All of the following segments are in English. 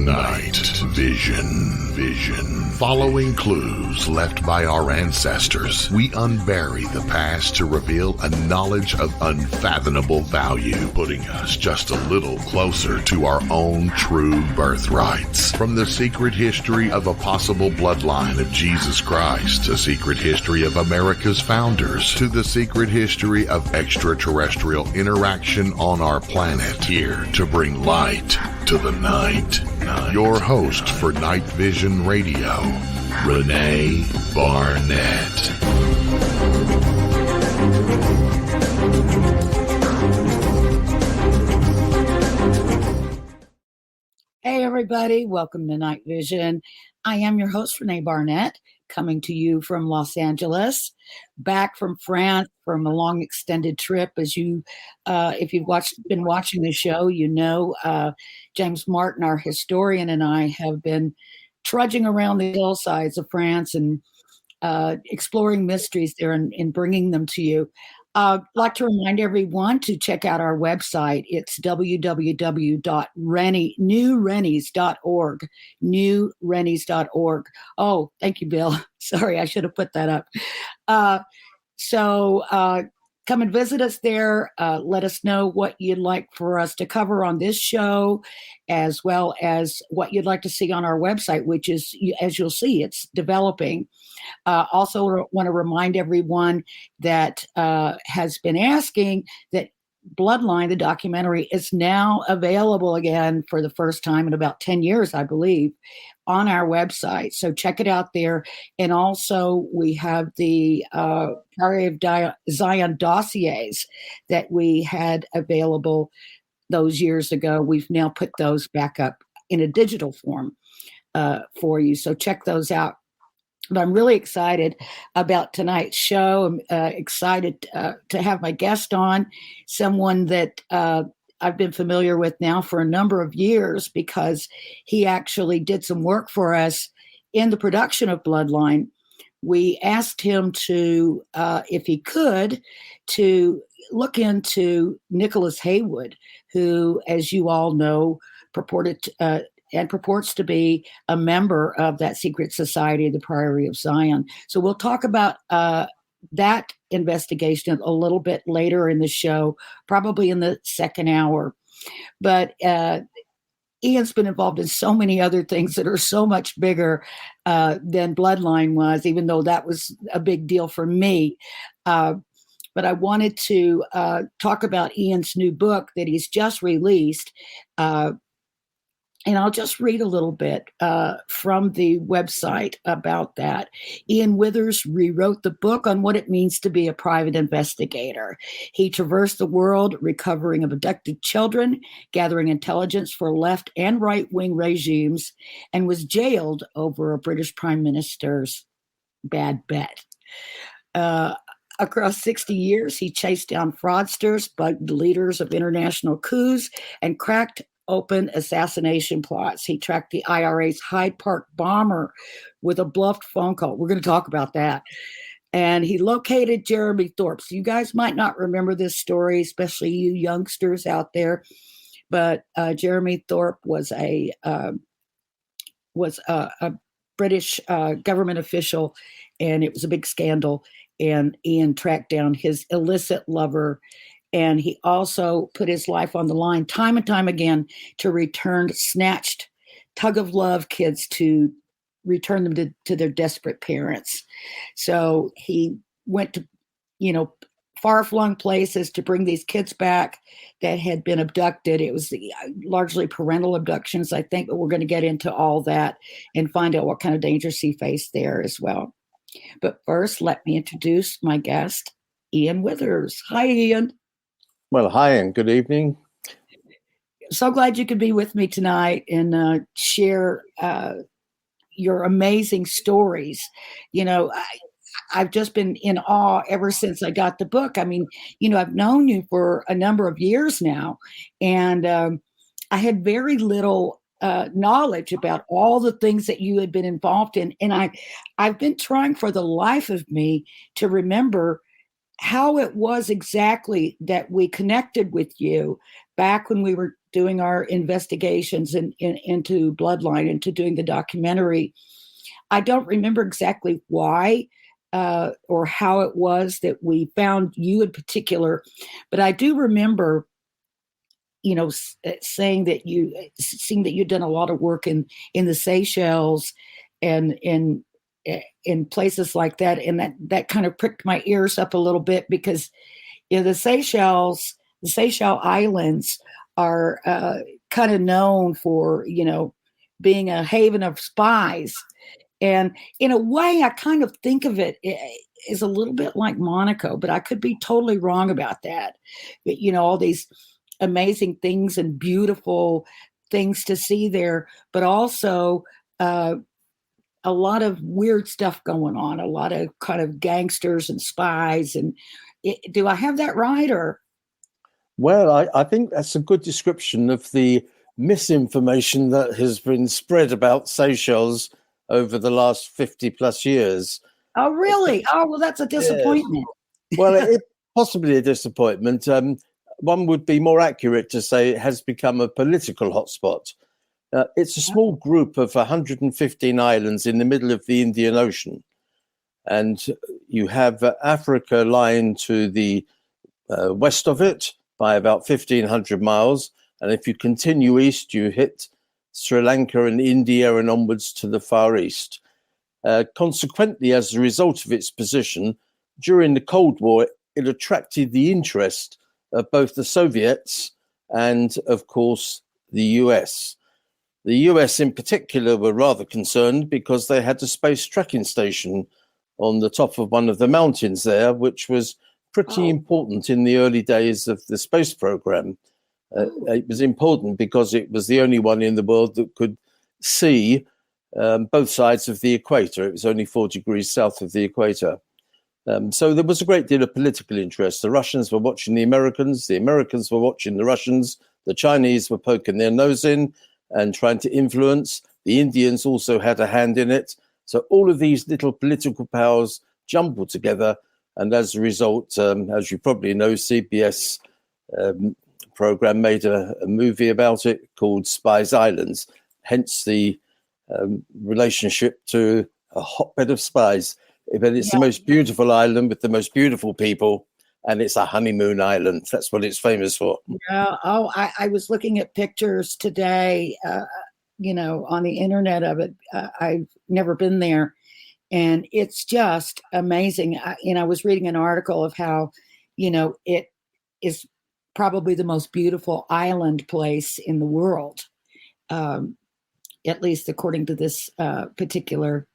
Night Vision. Following clues left by our ancestors, we unbury the past to reveal a knowledge of unfathomable value, putting us just a little closer to our own true birthrights. From the secret history of a possible bloodline of Jesus Christ, a secret history of America's founders, to the secret history of extraterrestrial interaction on our planet, here to bring light to the night. Your host for Night Vision Radio, Renee Barnett. Hey everybody, welcome to Night Vision. I am your host, Renee Barnett, coming to you from Los Angeles, back from France from a long extended trip. As you, if you've been watching the show, you know James Martin, our historian, and I have been trudging around the hillsides of France and exploring mysteries there and bringing them to you. I'd like to remind everyone to check out our website. It's www.newrennies.org. Newrennies.org. Oh, thank you, Bill. Sorry, I should have put that up. So come and visit us there. Let us know what you'd like for us to cover on this show, as well as what you'd like to see on our website, which is, as you'll see, it's developing. Also want to remind everyone that has been asking that Bloodline, the documentary, is now available again for the first time in about 10 years, I believe, on our website. So check it out there. And also we have the Prairie of Zion dossiers that we had available those years ago. We've now put those back up in a digital form for you. So check those out. But I'm really excited about tonight's show. I'm excited to have my guest on, someone that I've been familiar with now for a number of years because he actually did some work for us in the production of Bloodline. We asked him to, if he could, to look into Nicholas Haywood, who, as you all know, purports to be a member of that secret society of the Priory of Zion. So we'll talk about that investigation a little bit later in the show, probably in the second hour. But Ian's been involved in so many other things that are so much bigger than Bloodline was, even though that was a big deal for me. But I wanted to talk about Ian's new book that he's just released. And I'll just read a little bit from the website about that. Ian Withers rewrote the book on what it means to be a private investigator. He traversed the world recovering abducted children, gathering intelligence for left and right-wing regimes, and was jailed over a British Prime Minister's bad bet. Across 60 years, he chased down fraudsters, bugged leaders of international coups, and cracked open assassination plots. He tracked the IRA's Hyde Park bomber with a bluffed phone call. We're going to talk about that. And he located Jeremy Thorpe. So you guys might not remember this story, especially you youngsters out there. But Jeremy Thorpe was a British government official, and it was a big scandal. And Ian tracked down his illicit lover. And he also put his life on the line time and time again to return snatched tug-of-love kids, to return them to their desperate parents. So he went to, far-flung places to bring these kids back that had been abducted. It was largely parental abductions, I think, but we're going to get into all that and find out what kind of dangers he faced there as well. But first, let me introduce my guest, Ian Withers. Hi, Ian. Well, hi and good evening. So glad you could be with me tonight and share your amazing stories. I've just been in awe ever since I got the book. I mean, I've known you for a number of years now, and I had very little knowledge about all the things that you had been involved in. And I've been trying for the life of me to remember how it was exactly that we connected with you back when we were doing our investigations into Bloodline, into doing the documentary. I don't remember exactly why or how it was that we found you in particular, but I do remember, seeing that you'd done a lot of work in the Seychelles and in places like that, and that kind of pricked my ears up a little bit because the Seychelles Islands are kind of known for being a haven of spies. And in a way, I kind of think of it as a little bit like Monaco, but I could be totally wrong about that. But, all these amazing things and beautiful things to see there, but also a lot of weird stuff going on, a lot of kind of gangsters and spies. And do I have that right? Or? Well, I think that's a good description of the misinformation that has been spread about Seychelles over the last 50 plus years. Oh, really? Oh, well, that's a disappointment. Yes. Well, it's possibly a disappointment. One would be more accurate to say it has become a political hotspot. It's a small group of 115 islands in the middle of the Indian Ocean. And you have Africa lying to the west of it by about 1,500 miles. And if you continue east, you hit Sri Lanka and India and onwards to the Far East. Consequently, as a result of its position, during the Cold War, it attracted the interest of both the Soviets and, of course, the US. The US in particular were rather concerned because they had a space tracking station on the top of one of the mountains there, which was pretty important in the early days of the space program. It was important because it was the only one in the world that could see both sides of the equator. It was only 4 degrees south of the equator. So there was a great deal of political interest. The Russians were watching the Americans were watching the Russians, the Chinese were poking their nose in and trying to influence. The Indians also had a hand in it. So all of these little political powers jumbled together. And as a result, as you probably know, CBS program made a movie about it called Spies Islands, hence the relationship to a hotbed of spies. But it's the most beautiful island with the most beautiful people, and it's a honeymoon island. That's what it's famous for. Yeah. Oh, I was looking at pictures today, on the internet of it. I've never been there, and it's just amazing. I was reading an article of how, it is probably the most beautiful island place in the world, at least according to this particular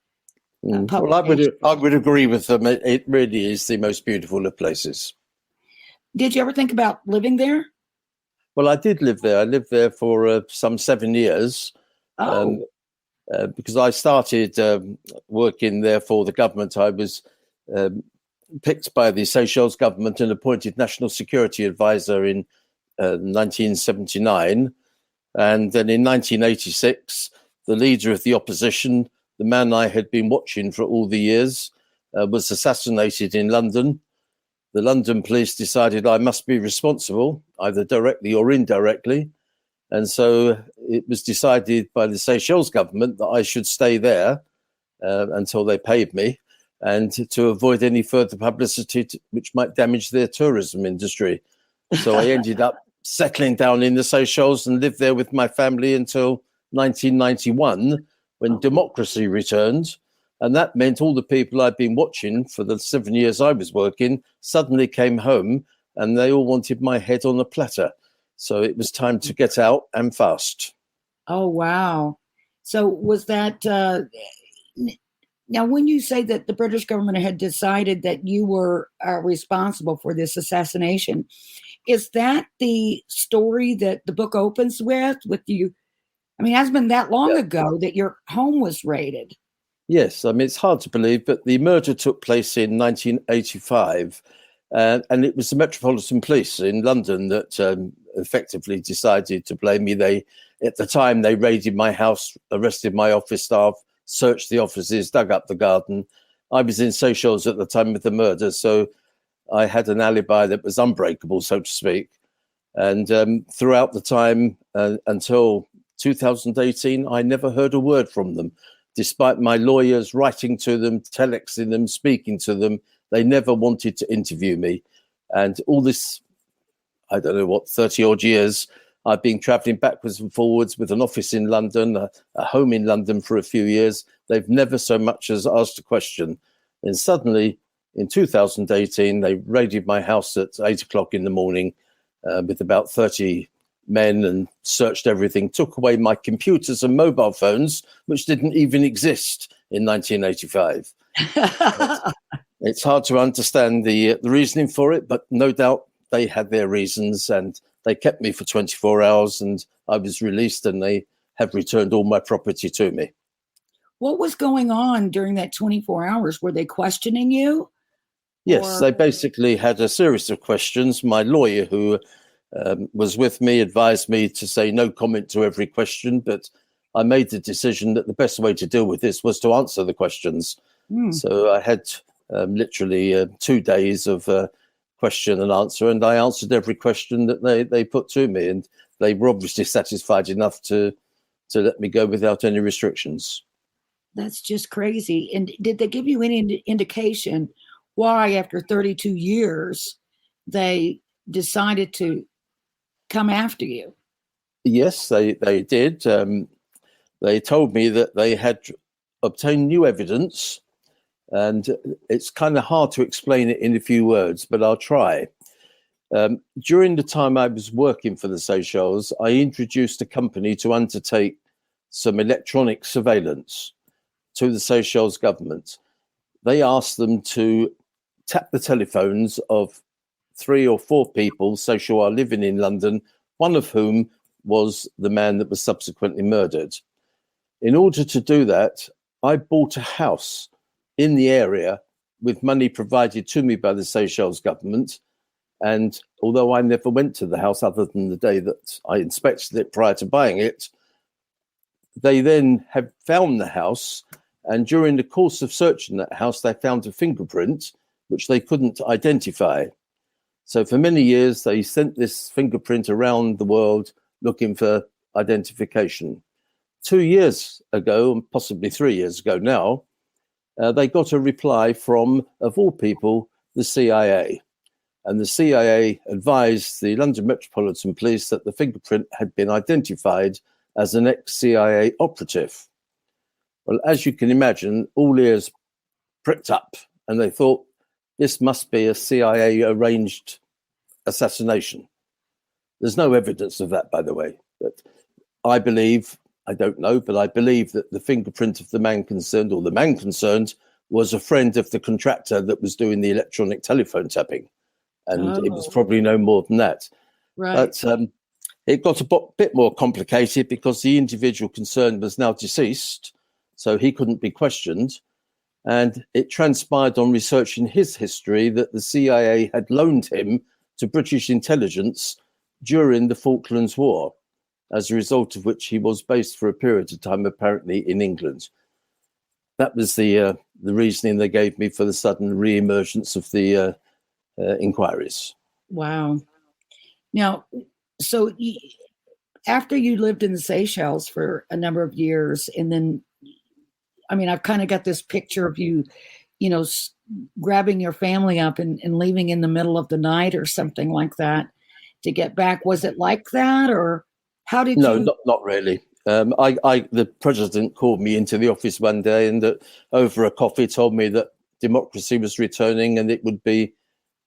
well, I would agree with them. It really is the most beautiful of places. Did you ever think about living there? Well, I did live there. I lived there for some 7 years because I started working there for the government. I was picked by the Seychelles government and appointed National Security Advisor in 1979. And then in 1986, the leader of the opposition, the man I had been watching for all the years, was assassinated in London. The London police decided I must be responsible, either directly or indirectly. And so it was decided by the Seychelles government that I should stay there until they paid me, and to avoid any further publicity which might damage their tourism industry. So I ended up settling down in the Seychelles and lived there with my family until 1991, when democracy returned. And that meant all the people I'd been watching for the 7 years I was working suddenly came home, and they all wanted my head on a platter. So it was time to get out and fast. Oh, wow. So was that, now when you say that the British government had decided that you were responsible for this assassination, is that the story that the book opens with you? I mean, it hasn't been that long ago that your home was raided. Yes, I mean, it's hard to believe, but the murder took place in 1985, and it was the Metropolitan Police in London that effectively decided to blame me. At the time, they raided my house, arrested my office staff, searched the offices, dug up the garden. I was in Seychelles at the time of the murder, so I had an alibi that was unbreakable, so to speak. And throughout the time until 2018, I never heard a word from them. Despite my lawyers writing to them, telexing them, speaking to them, they never wanted to interview me. And all this, I don't know what, 30 odd years, I've been traveling backwards and forwards with an office in London, a home in London for a few years. They've never so much as asked a question. And suddenly, in 2018, they raided my house at 8 o'clock in the morning with about 30 men and searched everything, took away my computers and mobile phones, which didn't even exist in 1985. It's hard to understand the reasoning for it, but no doubt they had their reasons, and they kept me for 24 hours and I was released, and they have returned all my property to me. What was going on during that 24 hours? Were they questioning you? Yes, they basically had a series of questions. My lawyer, who was with me, advised me to say no comment to every question, but I made the decision that the best way to deal with this was to answer the questions. So I had literally 2 days of question and answer, and I answered every question that they put to me, and they were obviously satisfied enough to let me go without any restrictions. That's just crazy. And did they give you any indication why, after 32 years, they decided to come after you? Yes, they did. They told me that they had obtained new evidence, and it's kind of hard to explain it in a few words, but I'll try. During the time I was working for the Seychelles, I introduced a company to undertake some electronic surveillance to the Seychelles government. They asked them to tap the telephones of 3 or 4 people, Seychelles living in London, one of whom was the man that was subsequently murdered. In order to do that, I bought a house in the area with money provided to me by the Seychelles government. And although I never went to the house other than the day that I inspected it prior to buying it, they then have found the house. And during the course of searching that house, they found a fingerprint which they couldn't identify. So for many years, they sent this fingerprint around the world looking for identification. 2 years ago, and possibly 3 years ago now, they got a reply from, of all people, the CIA. And the CIA advised the London Metropolitan Police that the fingerprint had been identified as an ex-CIA operative. Well, as you can imagine, all ears pricked up, and they thought this must be a CIA-arranged assassination. There's no evidence of that, by the way. But I believe, I don't know, but I believe that the fingerprint of the man concerned, or the man concerned, was a friend of the contractor that was doing the electronic telephone tapping. And it was probably no more than that. Right. But it got a bit more complicated because the individual concerned was now deceased, so he couldn't be questioned. And it transpired on researching his history that the CIA had loaned him to British intelligence during the Falklands War, as a result of which he was based for a period of time, apparently in England. That was the reasoning they gave me for the sudden re-emergence of the inquiries. Wow. Now, so after you lived in the Seychelles for a number of years, and then, I mean, I've kind of got this picture of you, grabbing your family up and leaving in the middle of the night or something like that to get back. Was it like that, or how did you? No, not really. The president called me into the office one day and over a coffee told me that democracy was returning and it would be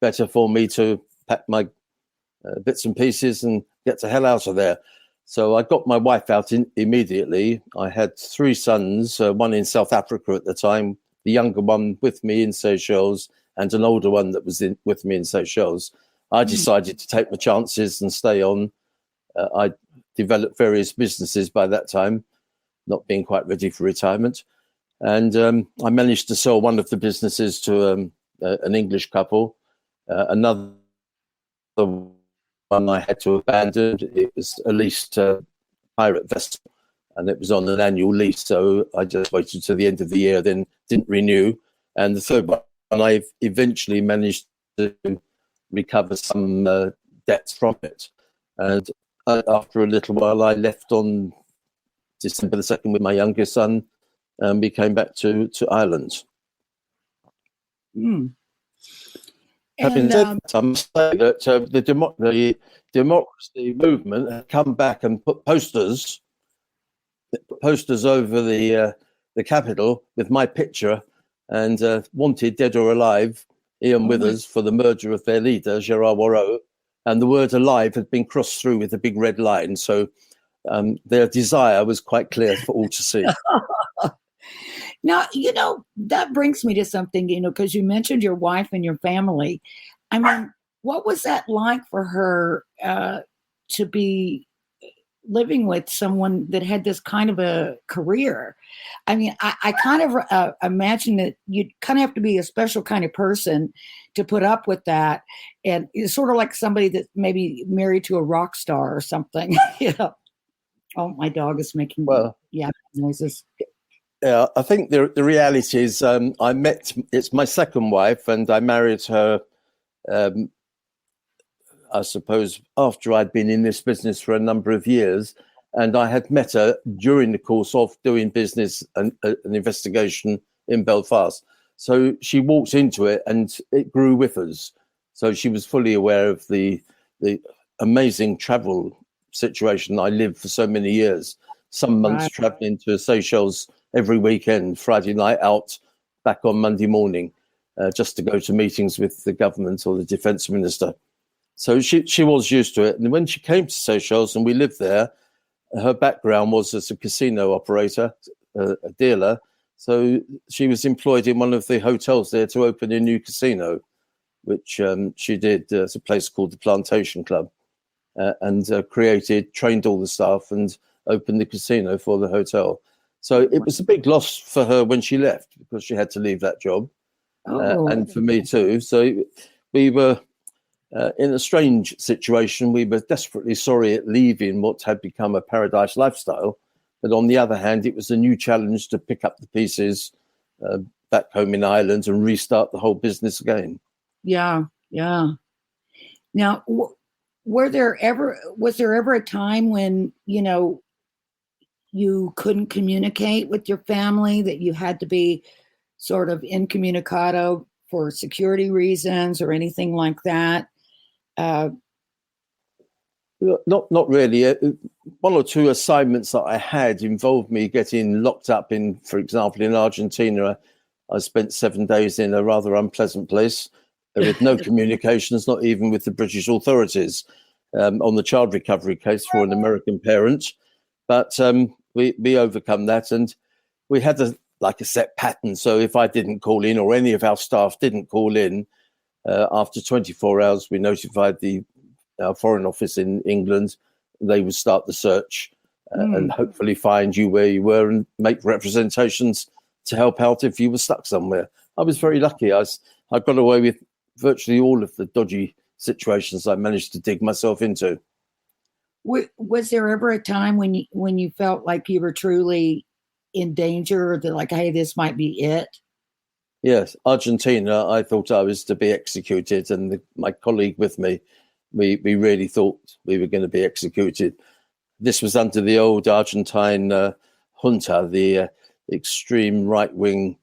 better for me to pack my bits and pieces and get the hell out of there. So I got my wife out immediately. I had 3 sons, one in South Africa at the time, the younger one with me in Seychelles, and an older one that was with me in Seychelles. I decided to take my chances and stay on. I developed various businesses by that time, not being quite ready for retirement. And I managed to sell one of the businesses to an English couple. Another one I had to abandon. It was a leased pirate vessel, and it was on an annual lease. So I just waited to the end of the year, then didn't renew. And the third one I eventually managed to recover some debts from it. And after a little while, I left on December the 2nd with my youngest son, and we came back to Ireland. Mm. Having said that, I must say that the democracy movement had come back and put posters over the Capitol with my picture and wanted, dead or alive, Ian Withers for the murder of their leader, Gerard Moreau. And the word alive had been crossed through with a big red line. So their desire was quite clear for all to see. Now, that brings me to something, because you mentioned your wife and your family. I mean, what was that like for her to be living with someone that had this kind of a career? I mean, I kind of imagine that you'd kind of have to be a special kind of person to put up with that. And it's sort of like somebody that maybe married to a rock star or something. Oh, my dog is making noises. Yeah, I think the reality is it's my second wife, and I married her, I suppose, after I'd been in this business for a number of years. And I had met her during the course of doing business and an investigation in Belfast. So she walked into it and it grew with us. So she was fully aware of the amazing travel situation I lived for so many years. Some months traveling to Seychelles every weekend, Friday night out, back on Monday morning, just to go to meetings with the government or the defence minister. So she was used to it. And when she came to Seychelles and we lived there, her background was as a casino operator, a dealer. So she was employed in one of the hotels there to open a new casino, which she did. It's a place called the Plantation Club, and trained all the staff and opened the casino for the hotel. So it was a big loss for her when she left, because she had to leave that job, and for me too. So we were in a strange situation. We were desperately sorry at leaving what had become a paradise lifestyle. But on the other hand, it was a new challenge to pick up the pieces back home in Ireland and restart the whole business again. Yeah. Now, was there ever a time when, you couldn't communicate with your family, that you had to be sort of incommunicado for security reasons or anything like that? Not really. One or two assignments that I had involved me getting locked up in, for example, in Argentina. I spent 7 days in a rather unpleasant place with no communications, not even with the British authorities, on the child recovery case for an American parent. But we overcome that, and we had a set pattern. So if I didn't call in, or any of our staff didn't call in, after 24 hours, we notified our Foreign Office in England. They would start the search and hopefully find you where you were and make representations to help out if you were stuck somewhere. I was very lucky. I got away with virtually all of the dodgy situations I managed to dig myself into. Was there ever a time when you felt like you were truly in danger, or that like, hey, this might be it? Yes, Argentina, I thought I was to be executed, and my colleague with me, we really thought we were going to be executed. This was under the old Argentine junta, the extreme right-wing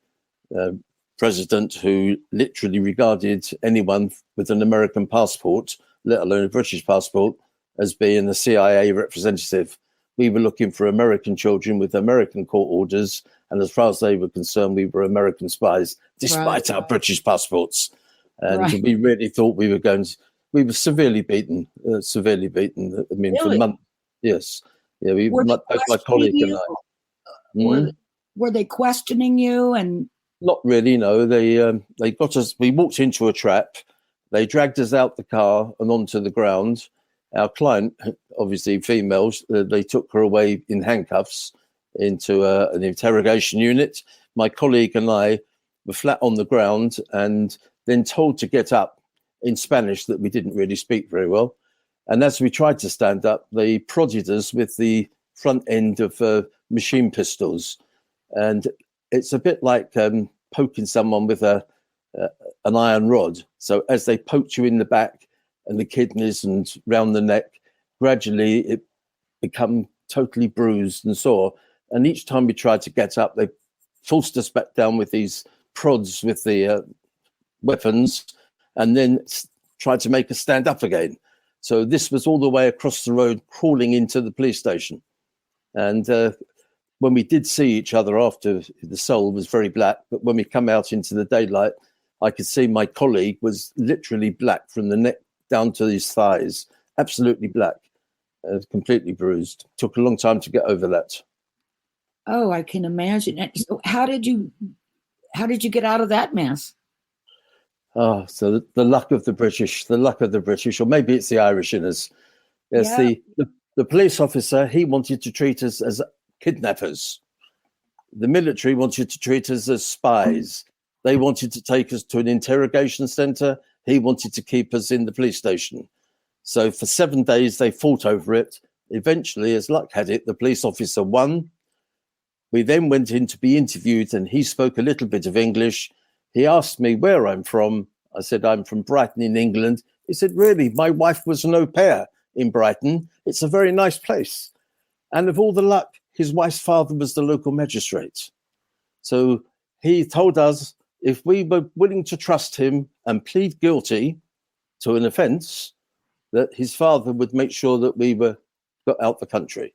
president, who literally regarded anyone with an American passport, let alone a British passport, as being a CIA representative. We were looking for American children with American court orders, and as far as they were concerned, we were American spies, despite our British passports. And we really thought we were severely beaten. I mean, really? For months. Yes. Yeah, both my colleague and I. Were they questioning you? And not really, no. They got us. We walked into a trap. They dragged us out the car and onto the ground. Our client, obviously females, they took her away in handcuffs into an interrogation unit. My colleague and I were flat on the ground and then told to get up in Spanish that we didn't really speak very well. And as we tried to stand up, they prodded us with the front end of machine pistols. And it's a bit like poking someone with a an iron rod. So as they poked you in the back and the kidneys and round the neck, gradually it become totally bruised and sore. And each time we tried to get up, they forced us back down with these prods with the weapons, and then tried to make us stand up again. So this was all the way across the road, crawling into the police station. And when we did see each other after, the soul was very black, but when we come out into the daylight, I could see my colleague was literally black from the neck down to his thighs, absolutely black, completely bruised. Took a long time to get over that. Oh, I can imagine. And so how did you get out of that mess? Oh, so the luck of the British, or maybe it's the Irish in us. Yes, Yeah. the police officer, he wanted to treat us as kidnappers. The military wanted to treat us as spies. They wanted to take us to an interrogation centre. He wanted to keep us in the police station. So for 7 days, they fought over it. Eventually, as luck had it, the police officer won. We then went in to be interviewed, and he spoke a little bit of English. He asked me where I'm from. I said, I'm from Brighton in England. He said, really? My wife was an au pair in Brighton. It's a very nice place. And of all the luck, his wife's father was the local magistrate. So he told us if we were willing to trust him and plead guilty to an offence, that his father would make sure that we were got out the country.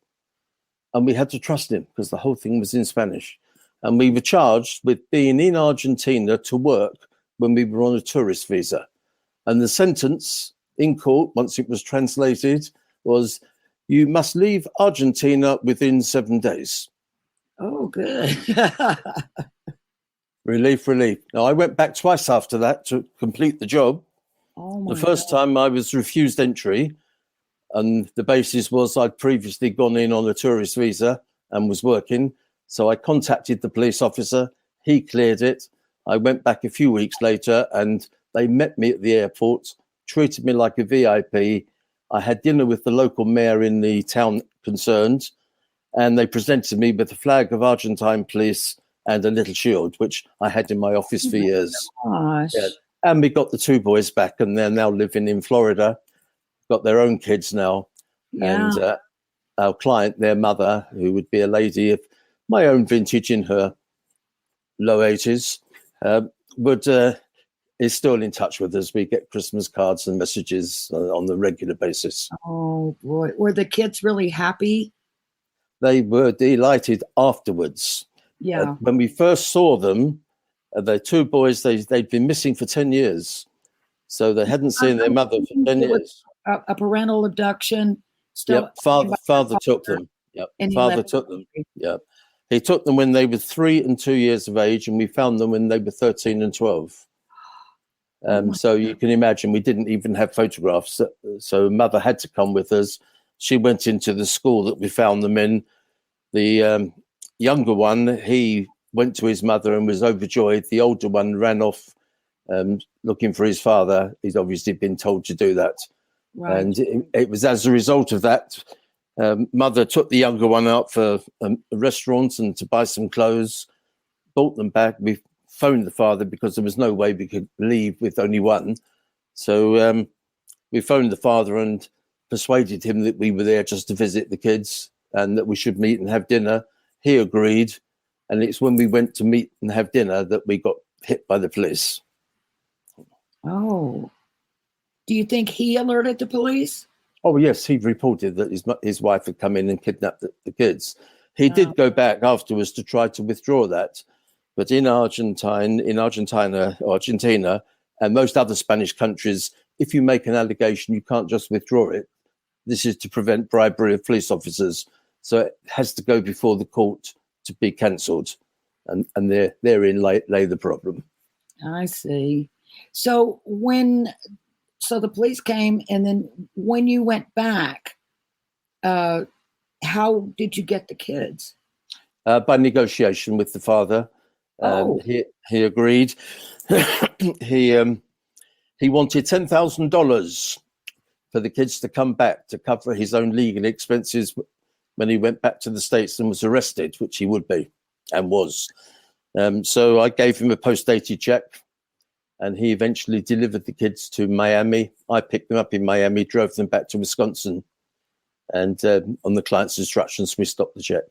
And we had to trust him because the whole thing was in Spanish. And we were charged with being in Argentina to work when we were on a tourist visa. And the sentence in court, once it was translated, was you must leave Argentina within 7 days. Oh, good. Relief. Now, I went back twice after that to complete the job. Oh my The first time I was refused entry, and the basis was I'd previously gone in on a tourist visa and was working. So I contacted the police officer. He cleared it. I went back a few weeks later and they met me at the airport, treated me like a VIP. I had dinner with the local mayor in the town concerned, and they presented me with a flag of Argentine police and a little shield, which I had in my office for years. gosh. Yeah. And we got the two boys back, and they're now living in Florida, got their own kids now. Yeah. And our client, their mother, who would be a lady of my own vintage in her low 80s, is still in touch with us. We get Christmas cards and messages on the regular basis. Oh boy. Were the kids really happy? They were delighted afterwards. Yeah. When we first saw them, the two boys, they'd been missing for 10 years. So they hadn't seen their mother for 10 years. A parental abduction. Still, Yep, father took them. Yep, And he father left took them. Yep. He took them when they were 3 and 2 years of age, and we found them when they were 13 and 12. So you can imagine we didn't even have photographs. So mother had to come with us. She went into the school that we found them in. The younger one, he went to his mother and was overjoyed. The older one ran off looking for his father. He's obviously been told to do that. Right. And it was as a result of that, mother took the younger one out for a restaurant and to buy some clothes, brought them back. We phoned the father because there was no way we could leave with only one. So we phoned the father and persuaded him that we were there just to visit the kids and that we should meet and have dinner. He agreed. And it's when we went to meet and have dinner that we got hit by the police. Oh. Do you think he alerted the police? Oh, yes, he reported that his wife had come in and kidnapped the kids. He did go back afterwards to try to withdraw that. But in Argentina, and most other Spanish countries, if you make an allegation, you can't just withdraw it. This is to prevent bribery of police officers. So it has to go before the court to be cancelled. And therein lay the problem. I see. So the police came, and then when you went back, how did you get the kids? By negotiation with the father. He agreed. He wanted $10,000 for the kids to come back to cover his own legal expenses when he went back to the States and was arrested, which he would be and was. So I gave him a post-dated check, and he eventually delivered the kids to Miami. I picked them up in Miami, drove them back to Wisconsin, and on the client's instructions, we stopped the check.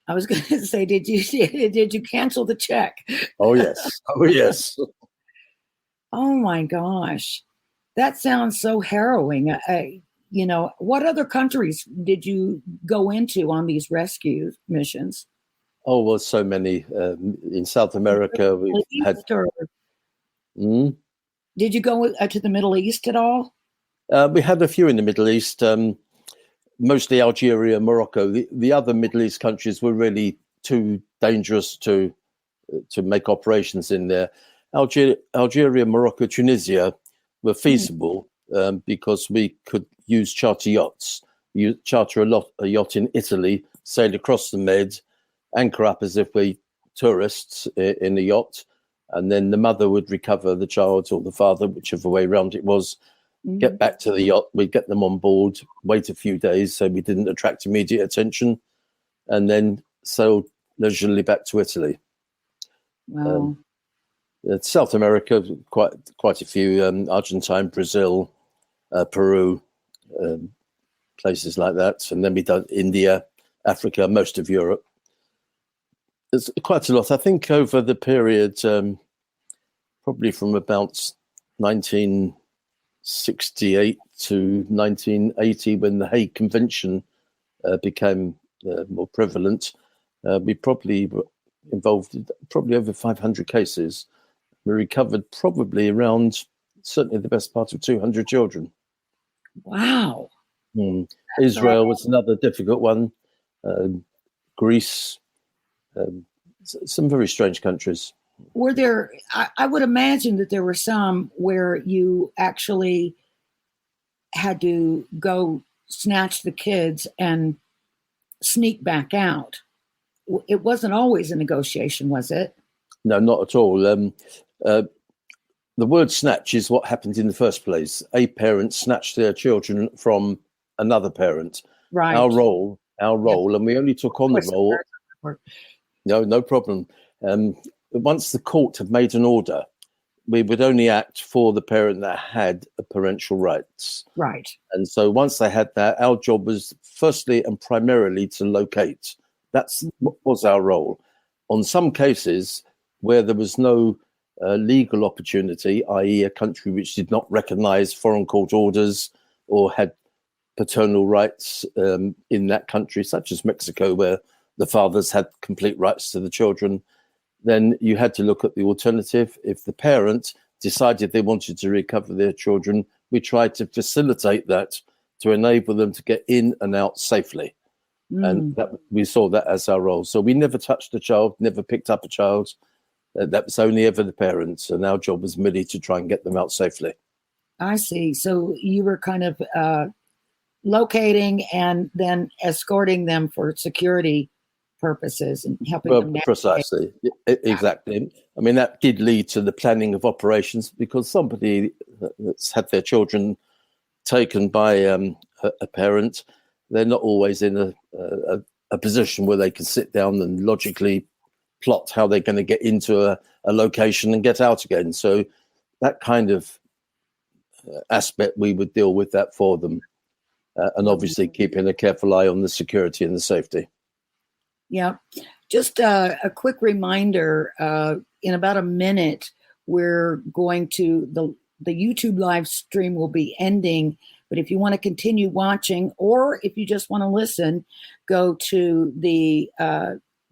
I was going to say, did you cancel the check? Oh yes, oh yes. Oh my gosh, that sounds so harrowing. What other countries did you go into on these rescue missions? Oh, well, so many. In South America, we've had. Did you go to the Middle East at all? We had a few in the Middle East, mostly Algeria, Morocco. The other Middle East countries were really too dangerous to make operations in there. Algeria, Morocco, Tunisia were feasible because we could use charter yachts. You charter a yacht in Italy, sail across the Med, anchor up as if we're tourists in the yacht, and then the mother would recover the child or the father, whichever way around it was, get back to the yacht. We'd get them on board, wait a few days so we didn't attract immediate attention, and then sail leisurely back to Italy. Wow. South America, quite a few, Argentina, Brazil, Peru, places like that. And then we done India, Africa, most of Europe. There's quite a lot. I think over the period, probably from about 1968 to 1980, when the Hague Convention became more prevalent, we probably were involved in probably over 500 cases. We recovered probably around, certainly the best part of 200 children. Wow. Israel was another difficult one. Greece, some very strange countries. Were there, I would imagine that there were some where you actually had to go snatch the kids and sneak back out. It wasn't always a negotiation, was it? No, not at all. The word snatch is what happened in the first place. A parent snatched their children from another parent. Right. Our role, and we only took on the role. No problem. Once the court had made an order, we would only act for the parent that had parental rights. Right. And so once they had that, our job was firstly and primarily to locate. That's what was our role. On some cases where there was no legal opportunity, i.e. a country which did not recognize foreign court orders or had paternal rights in that country, such as Mexico, where the fathers had complete rights to the children, then you had to look at the alternative. If the parent decided they wanted to recover their children, we tried to facilitate that to enable them to get in and out safely. And we saw that as our role. So we never touched a child, never picked up a child. That was only ever the parents. And our job was merely to try and get them out safely. I see. So you were kind of locating and then escorting them for security purposes and helping them navigate. Precisely. Exactly. I mean, that did lead to the planning of operations, because somebody that's had their children taken by a parent, they're not always in a position where they can sit down and logically plot how they're going to get into a location and get out again. So that kind of aspect, we would deal with that for them. And obviously keeping a careful eye on the security and the safety. Yeah. Just a quick reminder, in about a minute, we're going to, the YouTube live stream will be ending. But if you want to continue watching, or if you just want to listen, go to the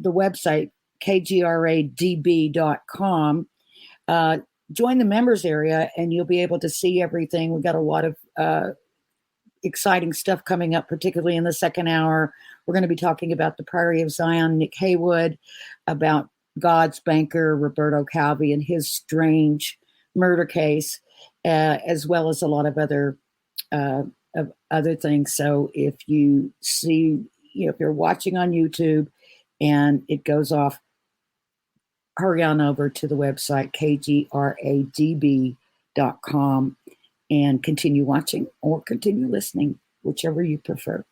website, kgradb.com. Join the members area and you'll be able to see everything. We've got a lot of exciting stuff coming up, particularly in the second hour. We're going to be talking about the Priory of Zion, Nick Haywood, about God's banker, Roberto Calvi, and his strange murder case, as well as a lot of other things. So if you see, if you're watching on YouTube and it goes off, hurry on over to the website, kgradb.com, and continue watching or continue listening, whichever you prefer.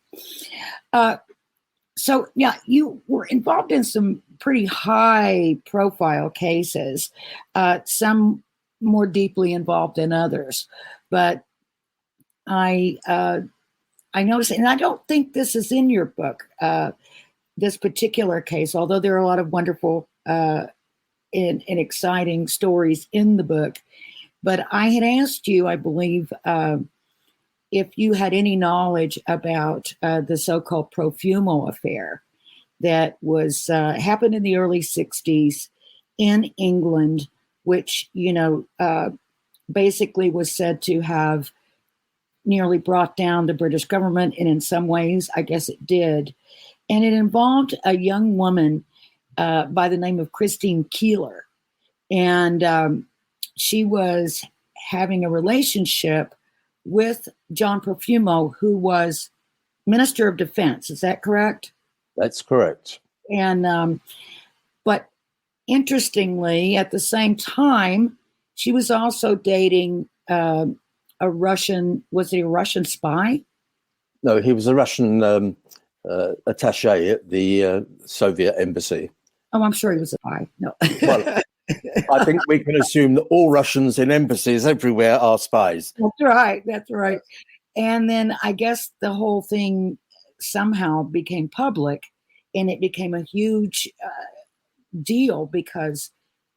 So, yeah, you were involved in some pretty high-profile cases, some more deeply involved than others. But I noticed, and I don't think this is in your book, this particular case, although there are a lot of wonderful and exciting stories in the book. But I had asked you, I believe, if you had any knowledge about the so-called Profumo affair that was happened in the early 60s in England, which, basically was said to have nearly brought down the British government. And in some ways, I guess it did. And it involved a young woman by the name of Christine Keeler. And she was having a relationship with John Profumo, who was Minister of Defense. Is that correct? That's correct. And but interestingly, at the same time, she was also dating a Russian. Was he a Russian spy? No, he was a Russian attaché at the Soviet embassy. Oh, I'm sure he was a spy. No. Well, I think we can assume that all Russians in embassies everywhere are spies. That's right. That's right. And then I guess the whole thing somehow became public, and it became a huge deal because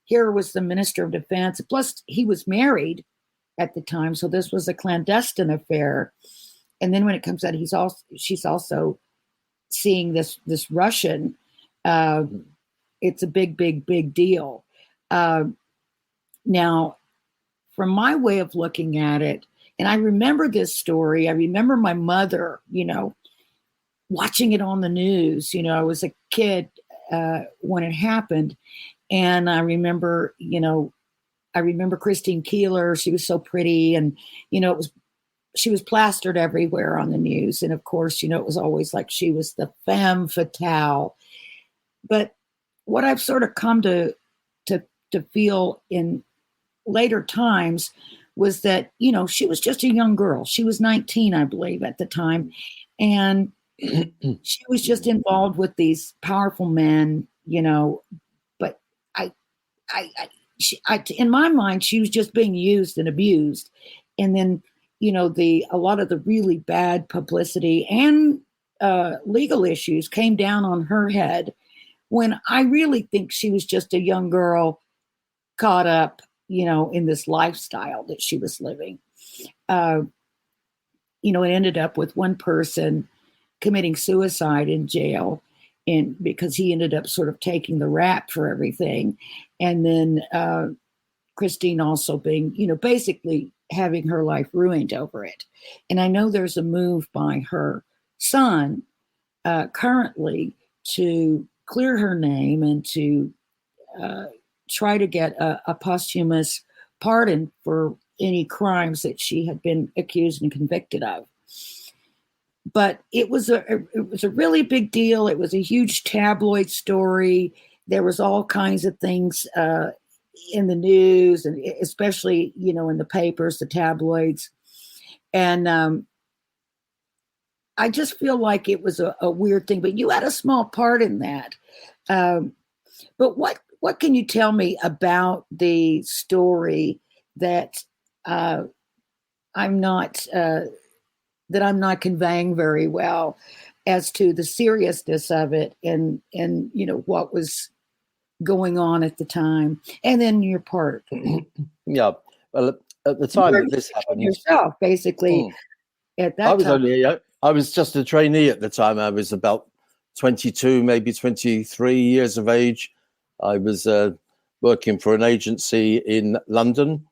here was the Minister of Defense. Plus, he was married at the time, so this was a clandestine affair. And then when it comes out, she's also seeing this Russian. It's a big deal. Now, from my way of looking at it, and I remember this story. I remember my mother, watching it on the news. I was a kid when it happened, and I remember, Christine Keeler. She was so pretty, and she was plastered everywhere on the news, and of course, it was always like she was the femme fatale. But what I've sort of come to feel in later times was that, she was just a young girl. She was 19, I believe, at the time. And she was just involved with these powerful men, but in my mind, she was just being used and abused. And then, a lot of the really bad publicity and legal issues came down on her head, when I really think she was just a young girl caught up, in this lifestyle that she was living. It ended up with one person committing suicide in jail, and because he ended up sort of taking the rap for everything. And then Christine also being, basically having her life ruined over it. And I know there's a move by her son currently to clear her name and to try to get a posthumous pardon for any crimes that she had been accused and convicted of. But it was a really big deal. It was a huge tabloid story. There was all kinds of things in the news, and especially, in the papers, the tabloids. And I just feel like it was a weird thing, but you had a small part in that. But what can you tell me about the story that I'm not conveying very well, as to the seriousness of it and what was going on at the time, and then your part? Yeah, well, at the time that this happened, yourself basically at that time. I was just a trainee at the time. I was about 22, maybe 23 years of age. I was working for an agency in London,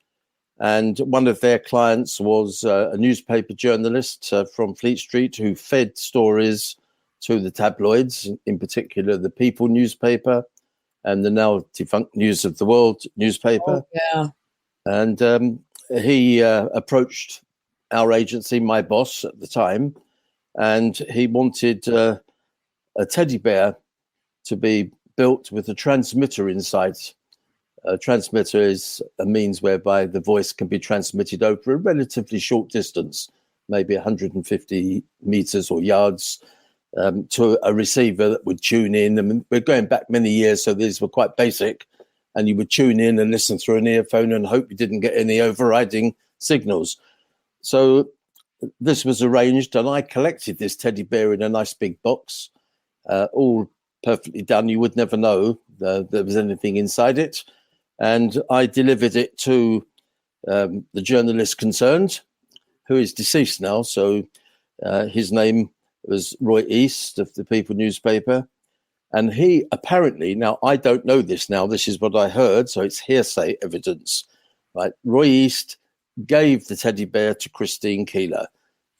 and one of their clients was a newspaper journalist from Fleet Street who fed stories to the tabloids, in particular the People newspaper and the now defunct News of the World newspaper. Oh, yeah. And he approached our agency, my boss at the time, and he wanted a teddy bear to be built with a transmitter inside. A transmitter is a means whereby the voice can be transmitted over a relatively short distance, maybe 150 meters or yards, to a receiver that would tune in. I mean, we're going back many years, so these were quite basic. and you would tune in and listen through an earphone and hope you didn't get any overriding signals. So this was arranged, and I collected this teddy bear in a nice big box, all perfectly done. You would never know there was anything inside it. And I delivered it to the journalist concerned, who is deceased now. So his name was Roy East of the People newspaper. And he apparently, now I don't know this now, this is what I heard, so it's hearsay evidence, right? Roy East gave the teddy bear to Christine Keeler.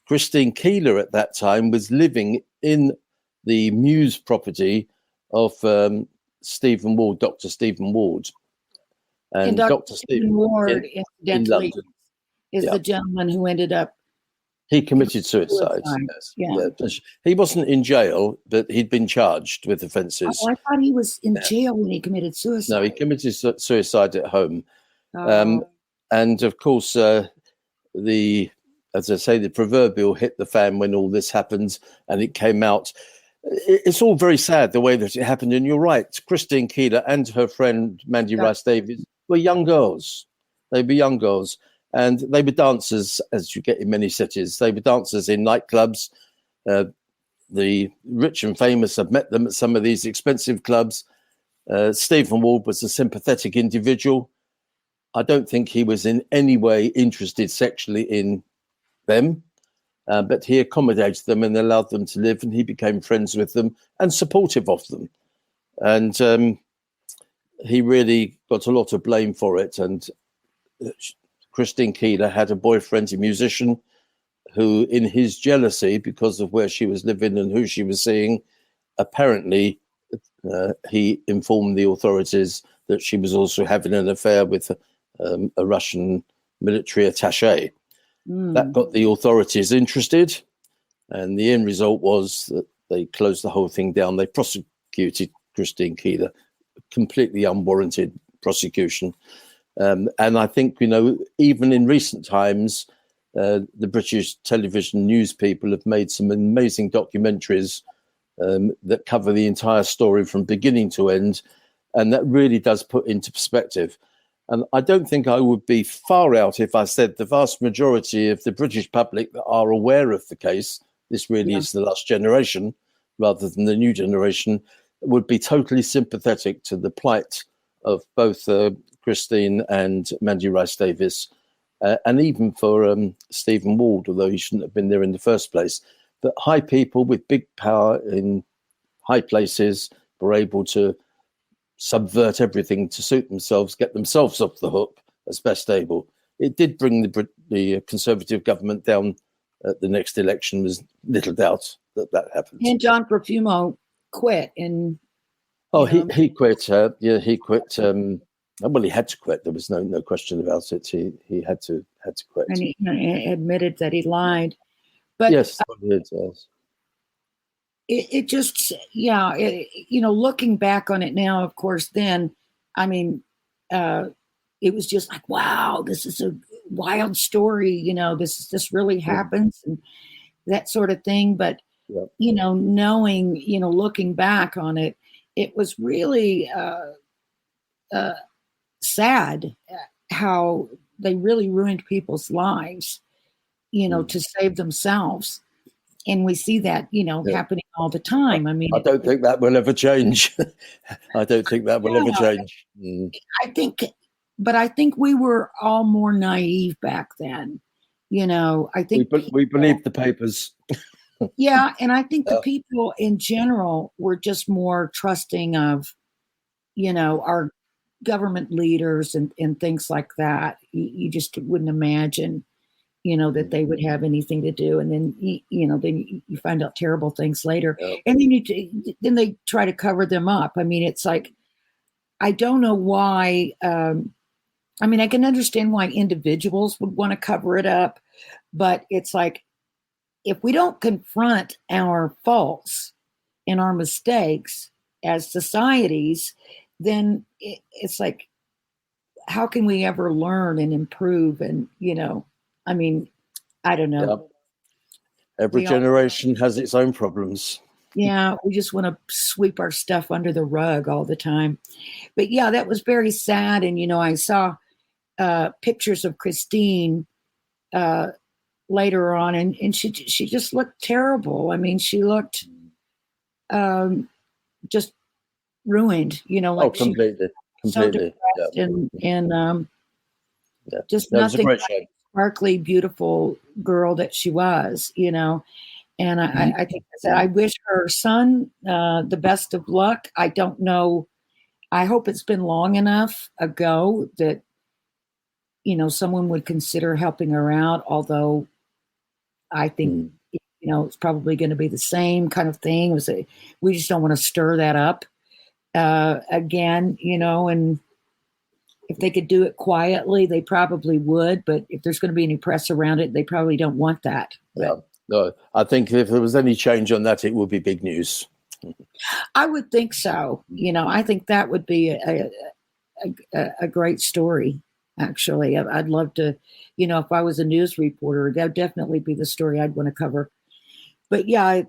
Christine Keeler at that time was living in the Muse property of Stephen Ward, Dr. Stephen Ward. And Dr. Stephen Ward, incidentally, is Yeah. the gentleman who ended up. He committed suicide. Yes. Yeah. He wasn't in jail, but he'd been charged with offences. Oh, I thought he was in jail when he committed suicide. No, he committed suicide at home. Oh. And of course, as I say, the proverbial hit the fan when all this happened and it came out. It's all very sad the way that it happened. And you're right, Christine Keeler and her friend Mandy Rice Davies were young girls. They were young girls. And they were dancers, as you get in many cities. They were dancers in nightclubs. The rich and famous have met them at some of these expensive clubs. Stephen Ward was a sympathetic individual. I don't think he was in any way interested sexually in them, but he accommodated them and allowed them to live, and he became friends with them and supportive of them. And he really got a lot of blame for it. And Christine Keeler had a boyfriend, a musician, who in his jealousy, because of where she was living and who she was seeing, apparently he informed the authorities that she was also having an affair with a Russian military attaché. That got the authorities interested, and the end result was that they closed the whole thing down. They prosecuted Christine Keeler, completely unwarranted prosecution. And I think, even in recent times, the British television news people have made some amazing documentaries that cover the entire story from beginning to end. And that really does put into perspective. And I don't think I would be far out if I said the vast majority of the British public that are aware of the case, this really is the last generation rather than the new generation, would be totally sympathetic to the plight of both Christine and Mandy Rice Davies, and even for Stephen Ward, although he shouldn't have been there in the first place. But high people with big power in high places were able to subvert everything to suit themselves, get themselves off the hook as best able. It did bring the Conservative government down at the next election. There's little doubt that happened. And John Profumo quit. And he quit. He quit. Well, he had to quit. There was no question about it. He had to quit. And he admitted that he lied. But yes, he did, yes. It just, looking back on it now, of course, then, it was just like, wow, this is a wild story. This really happens and that sort of thing. But, knowing, looking back on it, it was really sad how they really ruined people's lives, to save themselves. And we see that, happening all the time. I don't think that will ever change. I don't think that will ever change. I think we were all more naive back then. I think we believed the papers. Yeah. And I think the people in general were just more trusting of, our government leaders and things like that. You just wouldn't imagine, that they would have anything to do. And then, then you find out terrible things later. Yep. And then they try to cover them up. It's like, I don't know why. I can understand why individuals would want to cover it up, but it's like, if we don't confront our faults and our mistakes as societies, then it's like, how can we ever learn and improve? And, I don't know. Yep. Every generation has its own problems. Yeah, we just want to sweep our stuff under the rug all the time. But yeah, that was very sad. And I saw pictures of Christine later on, and she just looked terrible. I mean, she looked just ruined. Like she completely, so completely. depressed and just That was a nothing great show. sparkly, beautiful girl that she was. And I think I wish her son the best of luck. I don't know. I hope it's been long enough ago that someone would consider helping her out. Although I think it's probably going to be the same kind of thing. We just don't want to stir that up again. And if they could do it quietly, they probably would. But if there's going to be any press around it, they probably don't want that. Yeah. No, I think if there was any change on that, it would be big news. I would think so. I think that would be a great story. Actually, I'd love to. If I was a news reporter, that would definitely be the story I'd want to cover. But yeah,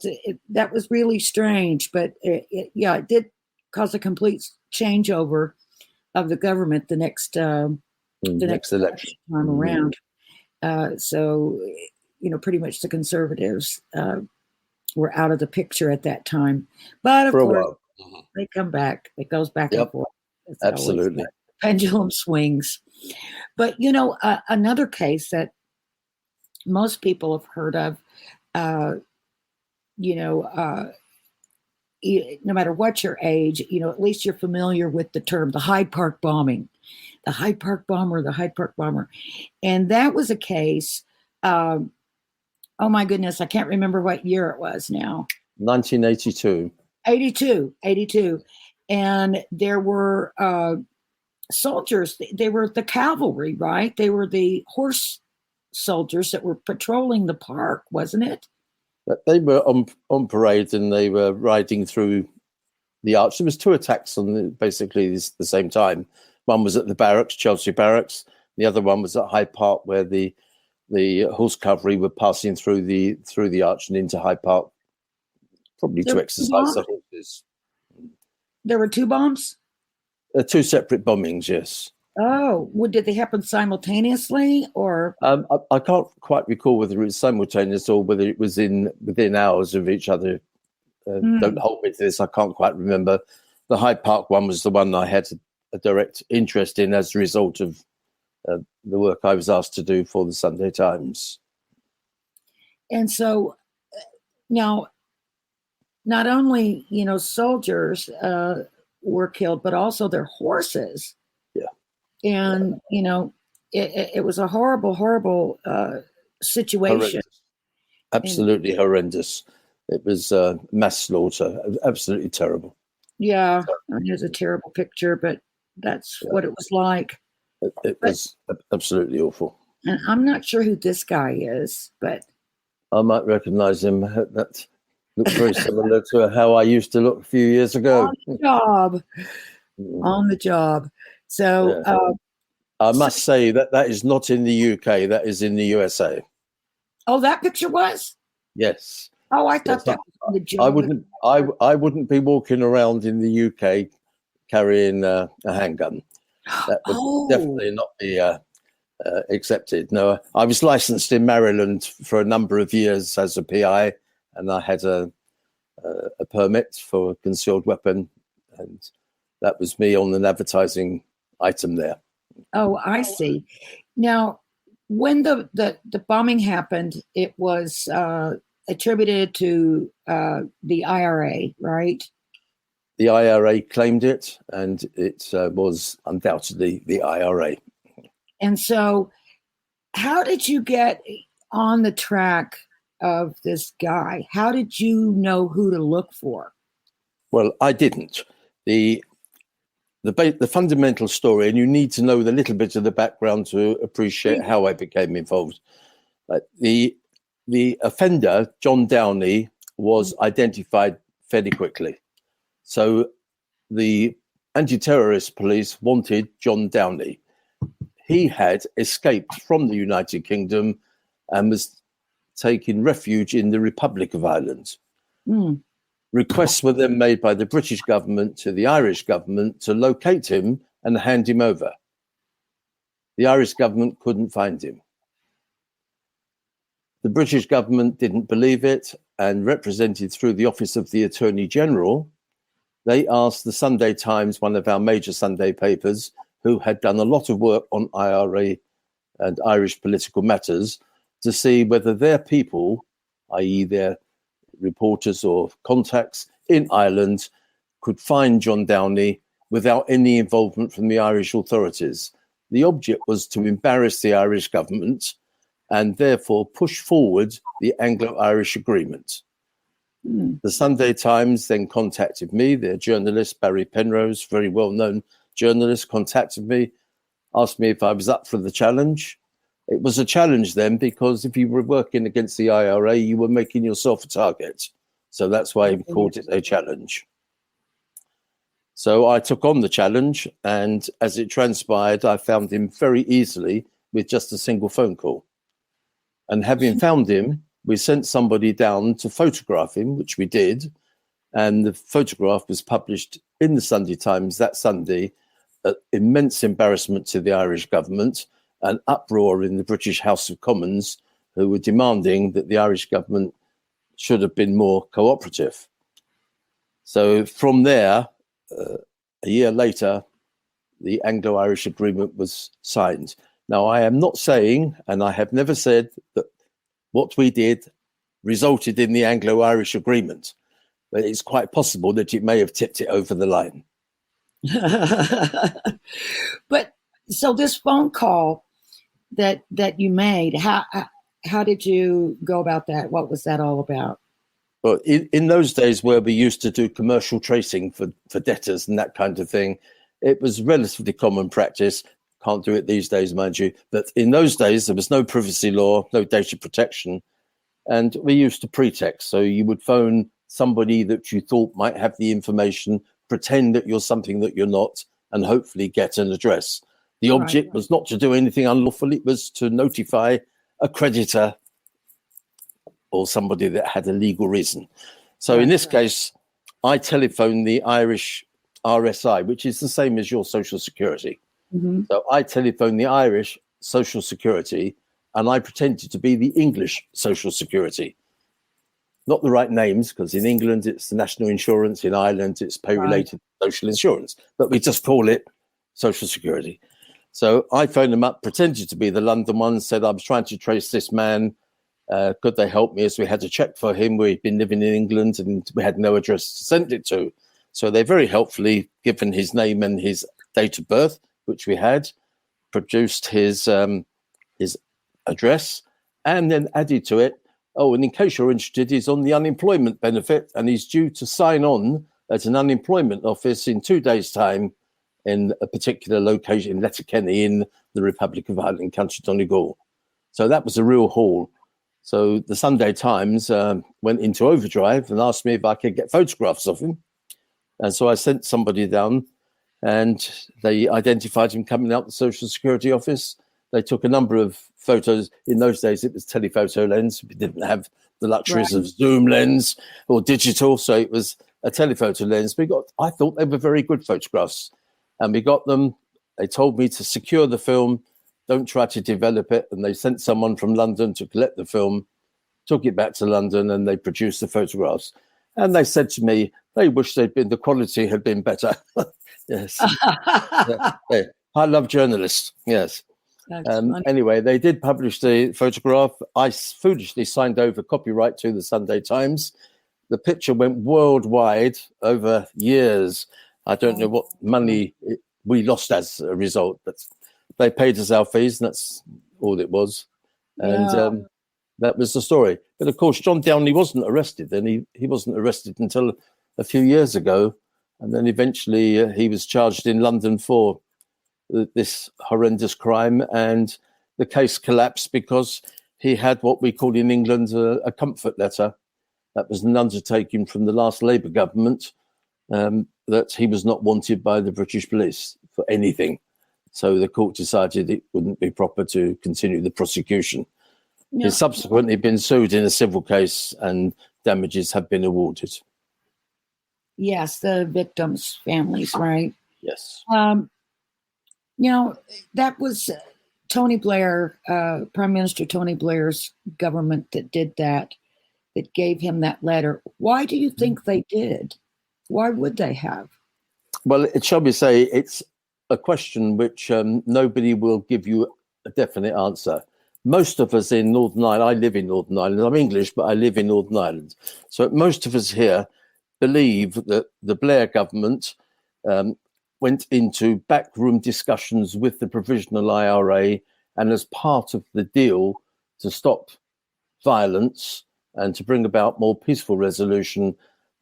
that was really strange. But it did cause a complete changeover of the government the next election time around. So pretty much the conservatives were out of the picture at that time. But of course, they come back. It goes back and forth. Absolutely. Pendulum swings. But, another case that most people have heard of, no matter what your age, at least you're familiar with the term, the Hyde Park bombing, the Hyde Park bomber. And that was a case, oh my goodness, I can't remember what year it was now. 1982. 82. And there were soldiers. They were the cavalry, right? They were the horse soldiers that were patrolling the park, wasn't it? They were on parade and they were riding through the arch. There was 2 attacks on basically the same time. One was at the barracks, Chelsea Barracks. The other one was at Hyde Park, where the horse cavalry were passing through the arch and into Hyde Park, probably to exercise the horses. There were 2 bombs? 2 separate bombings, yes. Oh, did they happen simultaneously, or? I can't quite recall whether it was simultaneous or whether it was within hours of each other. Don't hold me to this. I can't quite remember. The Hyde Park one was the one I had a direct interest in as a result of the work I was asked to do for the Sunday Times. And so now, not only, soldiers were killed, but also their horses. Yeah. And, it was a horrible situation. Horrendous. Absolutely horrendous. It was mass slaughter. Absolutely terrible. Yeah. It was a terrible picture, but that's what it was like. It was absolutely awful. And I'm not sure who this guy is, but I might recognize him. That looks very similar to how I used to look a few years ago. On the job. So I must say that is not in the UK. That is in the USA. Oh, that picture was? Yes. Oh, I thought that was on the job. I wouldn't be walking around in the UK carrying a handgun. That would definitely not be accepted. No, I was licensed in Maryland for a number of years as a PI, and I had a permit for a concealed weapon, and that was me on an advertising item there. Oh, I see. Now, when the bombing happened, it was attributed to the IRA, right? The IRA claimed it, and it was undoubtedly the IRA. And so, how did you get on the track of this guy? How did you know who to look for? Well, I didn't. The fundamental story, and you need to know the little bit of the background to appreciate how I became involved. The offender, John Downey, was identified fairly quickly. So the anti-terrorist police wanted John Downey. He had escaped from the United Kingdom and was taking refuge in the Republic of Ireland. Requests were then made by the British government to the Irish government to locate him and hand him over. The Irish government couldn't find him. The British government didn't believe it, and represented through the Office of the Attorney General, they asked the Sunday Times, one of our major Sunday papers, who had done a lot of work on IRA and Irish political matters, to see whether their people, i.e. their reporters or contacts in Ireland, could find John Downey without any involvement from the Irish authorities. The object was to embarrass the Irish government and therefore push forward the Anglo-Irish agreement. The Sunday Times then contacted me. Their journalist, Barry Penrose, very well-known journalist, contacted me, asked me if I was up for the challenge. It was a challenge then because if you were working against the IRA, you were making yourself a target. So that's why he called it a challenge. So I took on the challenge, and as it transpired, I found him very easily with just a single phone call. And having found him, we sent somebody down to photograph him, which we did. And the photograph was published in the Sunday Times that Sunday, immense embarrassment to the Irish government, an uproar in the British House of Commons, who were demanding that the Irish government should have been more cooperative. So from there, a year later, the Anglo-Irish agreement was signed. Now, I am not saying, and I have never said, that what we did resulted in the Anglo-Irish agreement, but it's quite possible that it may have tipped it over the line. But so this phone call that you made, how did you go about that? What was that all about? Well, in those days where we used to do commercial tracing for debtors and that kind of thing, it was relatively common practice. Can't do it these days, mind you. But in those days, there was no privacy law, no data protection. And we used to pretext. So you would phone somebody that you thought might have the information, pretend that you're something that you're not, and hopefully get an address. The object was not to do anything unlawful. It was to notify a creditor or somebody that had a legal reason. So in this case, I telephoned the Irish RSI, which is the same as your Social Security. So I telephoned the Irish Social Security, and I pretended to be the English Social Security. Not the right names, because in England it's the National Insurance, in Ireland it's pay-related social insurance, but we just call it Social Security. So I phoned them up, pretended to be the London one, said I was trying to trace this man. Could they help me? As we had a check for him. We'd been living in England and we had no address to send it to. So they very helpfully given his name and his date of birth, which we had, produced his address, and then added to it, oh, and in case you're interested, he's on the unemployment benefit and he's due to sign on at an unemployment office in 2 days' time in a particular location in Letterkenny in the Republic of Ireland, County Donegal. So that was a real haul. So the Sunday Times went into overdrive and asked me if I could get photographs of him. And so I sent somebody down, and they identified him coming out the Social Security office. They took a number of photos. In those days, it was telephoto lens. We didn't have the luxuries of zoom lens or digital, so it was a telephoto lens. I thought they were very good photographs, and we got them. They told me to secure the film, don't try to develop it, and they sent someone from London to collect the film, took it back to London, and they produced the photographs. And they said to me, they wish the quality had been better. Yes. Yeah. I love journalists. Yes. Anyway, they did publish the photograph. I foolishly signed over copyright to the Sunday Times. The picture went worldwide over years. I don't know what money we lost as a result, but they paid us our fees, and that's all it was. And that was the story. But of course, John Downey wasn't arrested then. He wasn't arrested until a few years ago. And then eventually he was charged in London for this horrendous crime. And the case collapsed because he had what we call in England a comfort letter. That was an undertaking from the last Labour government that he was not wanted by the British police for anything. So the court decided it wouldn't be proper to continue the prosecution. Yeah. He's subsequently been sued in a civil case and damages have been awarded. Yes, the victims' families, right? Yes. You know, that was Tony Blair, Prime Minister Tony Blair's government that did that, that gave him that letter. Why do you think they did? Why would they have? Well, it shall we say it's a question which nobody will give you a definite answer. Most of us in Northern Ireland, I live in Northern Ireland, I'm English, but I live in Northern Ireland. So most of us here believe that the Blair government went into backroom discussions with the Provisional IRA, and as part of the deal to stop violence and to bring about more peaceful resolution,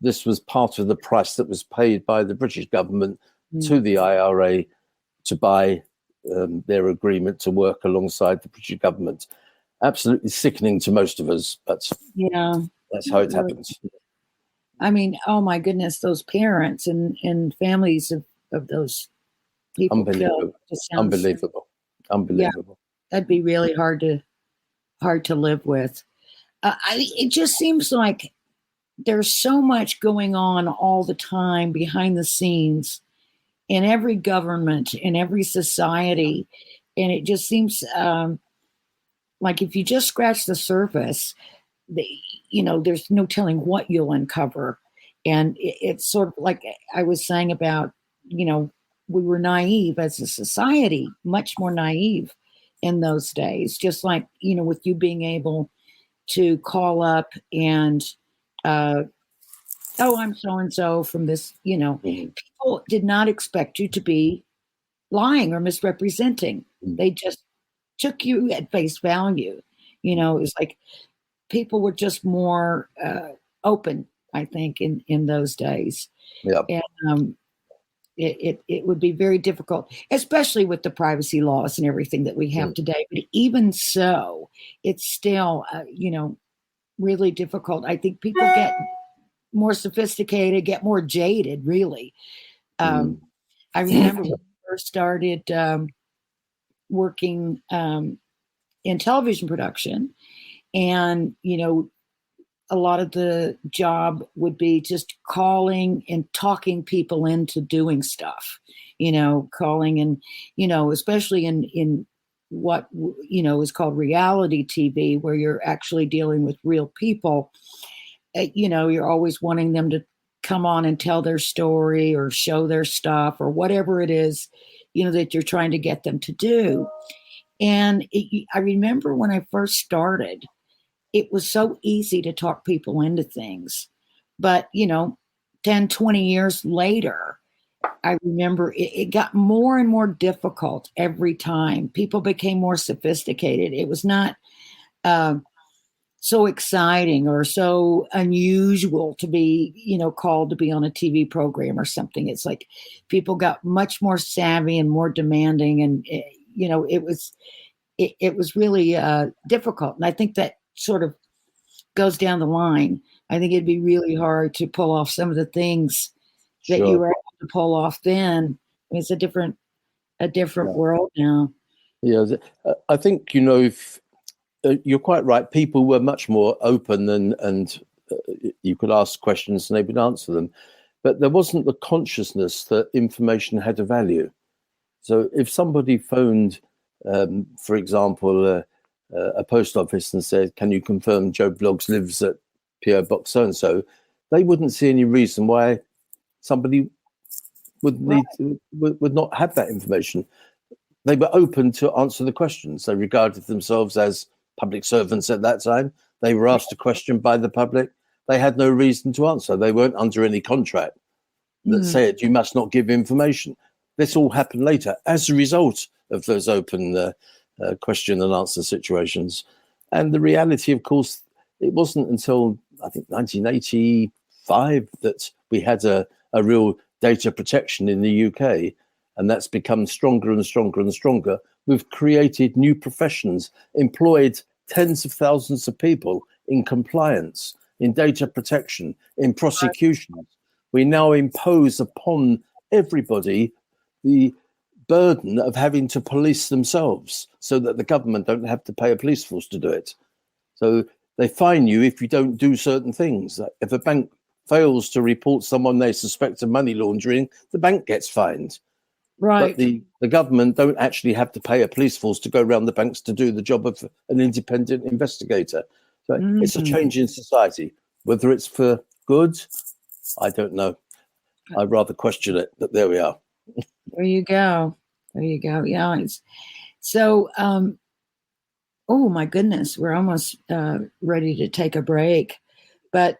this was part of the price that was paid by the British government to the IRA to buy their agreement to work alongside the British government. Absolutely sickening to most of us, but that's how it happens. I mean, oh my goodness, those parents and families of those people killed. Unbelievable. Yeah, that'd be really hard to live with. It just seems like there's so much going on all the time behind the scenes in every government, in every society. And it just seems like if you just scratch the surface, there's no telling what you'll uncover. And it's sort of like I was saying about, we were naive as a society, much more naive in those days, just like, with you being able to call up and, I'm so-and-so from this, people did not expect you to be lying or misrepresenting. They just took you at face value. It's like people were just more open, I think, in those days. Yeah. And it would be very difficult, especially with the privacy laws and everything that we have today. But even so, it's still, really difficult. I think people get more sophisticated, get more jaded, really. I remember when I first started working in television production, and, a lot of the job would be just calling and talking people into doing stuff, calling and, especially in what, is called reality TV, where you're actually dealing with real people. You're always wanting them to come on and tell their story or show their stuff or whatever it is, that you're trying to get them to do. And I remember when I first started, it was so easy to talk people into things. But, 10, 20 years later, I remember it got more and more difficult every time. People became more sophisticated. It was not so exciting or so unusual to be, called to be on a TV program or something. It's like people got much more savvy and more demanding. And, it was really difficult. And I think that sort of goes down the line. I think it'd be really hard to pull off some of the things that you were able to pull off then. I mean, it's a different world now. Yeah, I think, if you're quite right. People were much more open and you could ask questions and they would answer them. But there wasn't the consciousness that information had a value. So if somebody phoned, for example, a post office and said, "Can you confirm Joe Bloggs lives at PO Box so-and-so?" they wouldn't see any reason why somebody would not have that information. They were open to answer the questions. They regarded themselves as public servants at that time. They were asked a question by the public. They had no reason to answer. They weren't under any contract that said you must not give information. This all happened later as a result of those open question and answer situations. And the reality, of course, it wasn't until I think 1985 that we had a real data protection in the UK, and that's become stronger and stronger and stronger. We've created new professions, employed tens of thousands of people in compliance, in data protection, in prosecution. We now impose upon everybody the burden of having to police themselves so that the government don't have to pay a police force to do it. So they fine you if you don't do certain things. Like if a bank fails to report someone they suspect of money laundering, the bank gets fined. Right. But the government don't actually have to pay a police force to go around the banks to do the job of an independent investigator. So it's a change in society. Whether it's for good, I don't know. I'd rather question it, but there we are. There you go. Yeah. So, oh my goodness, we're almost ready to take a break. But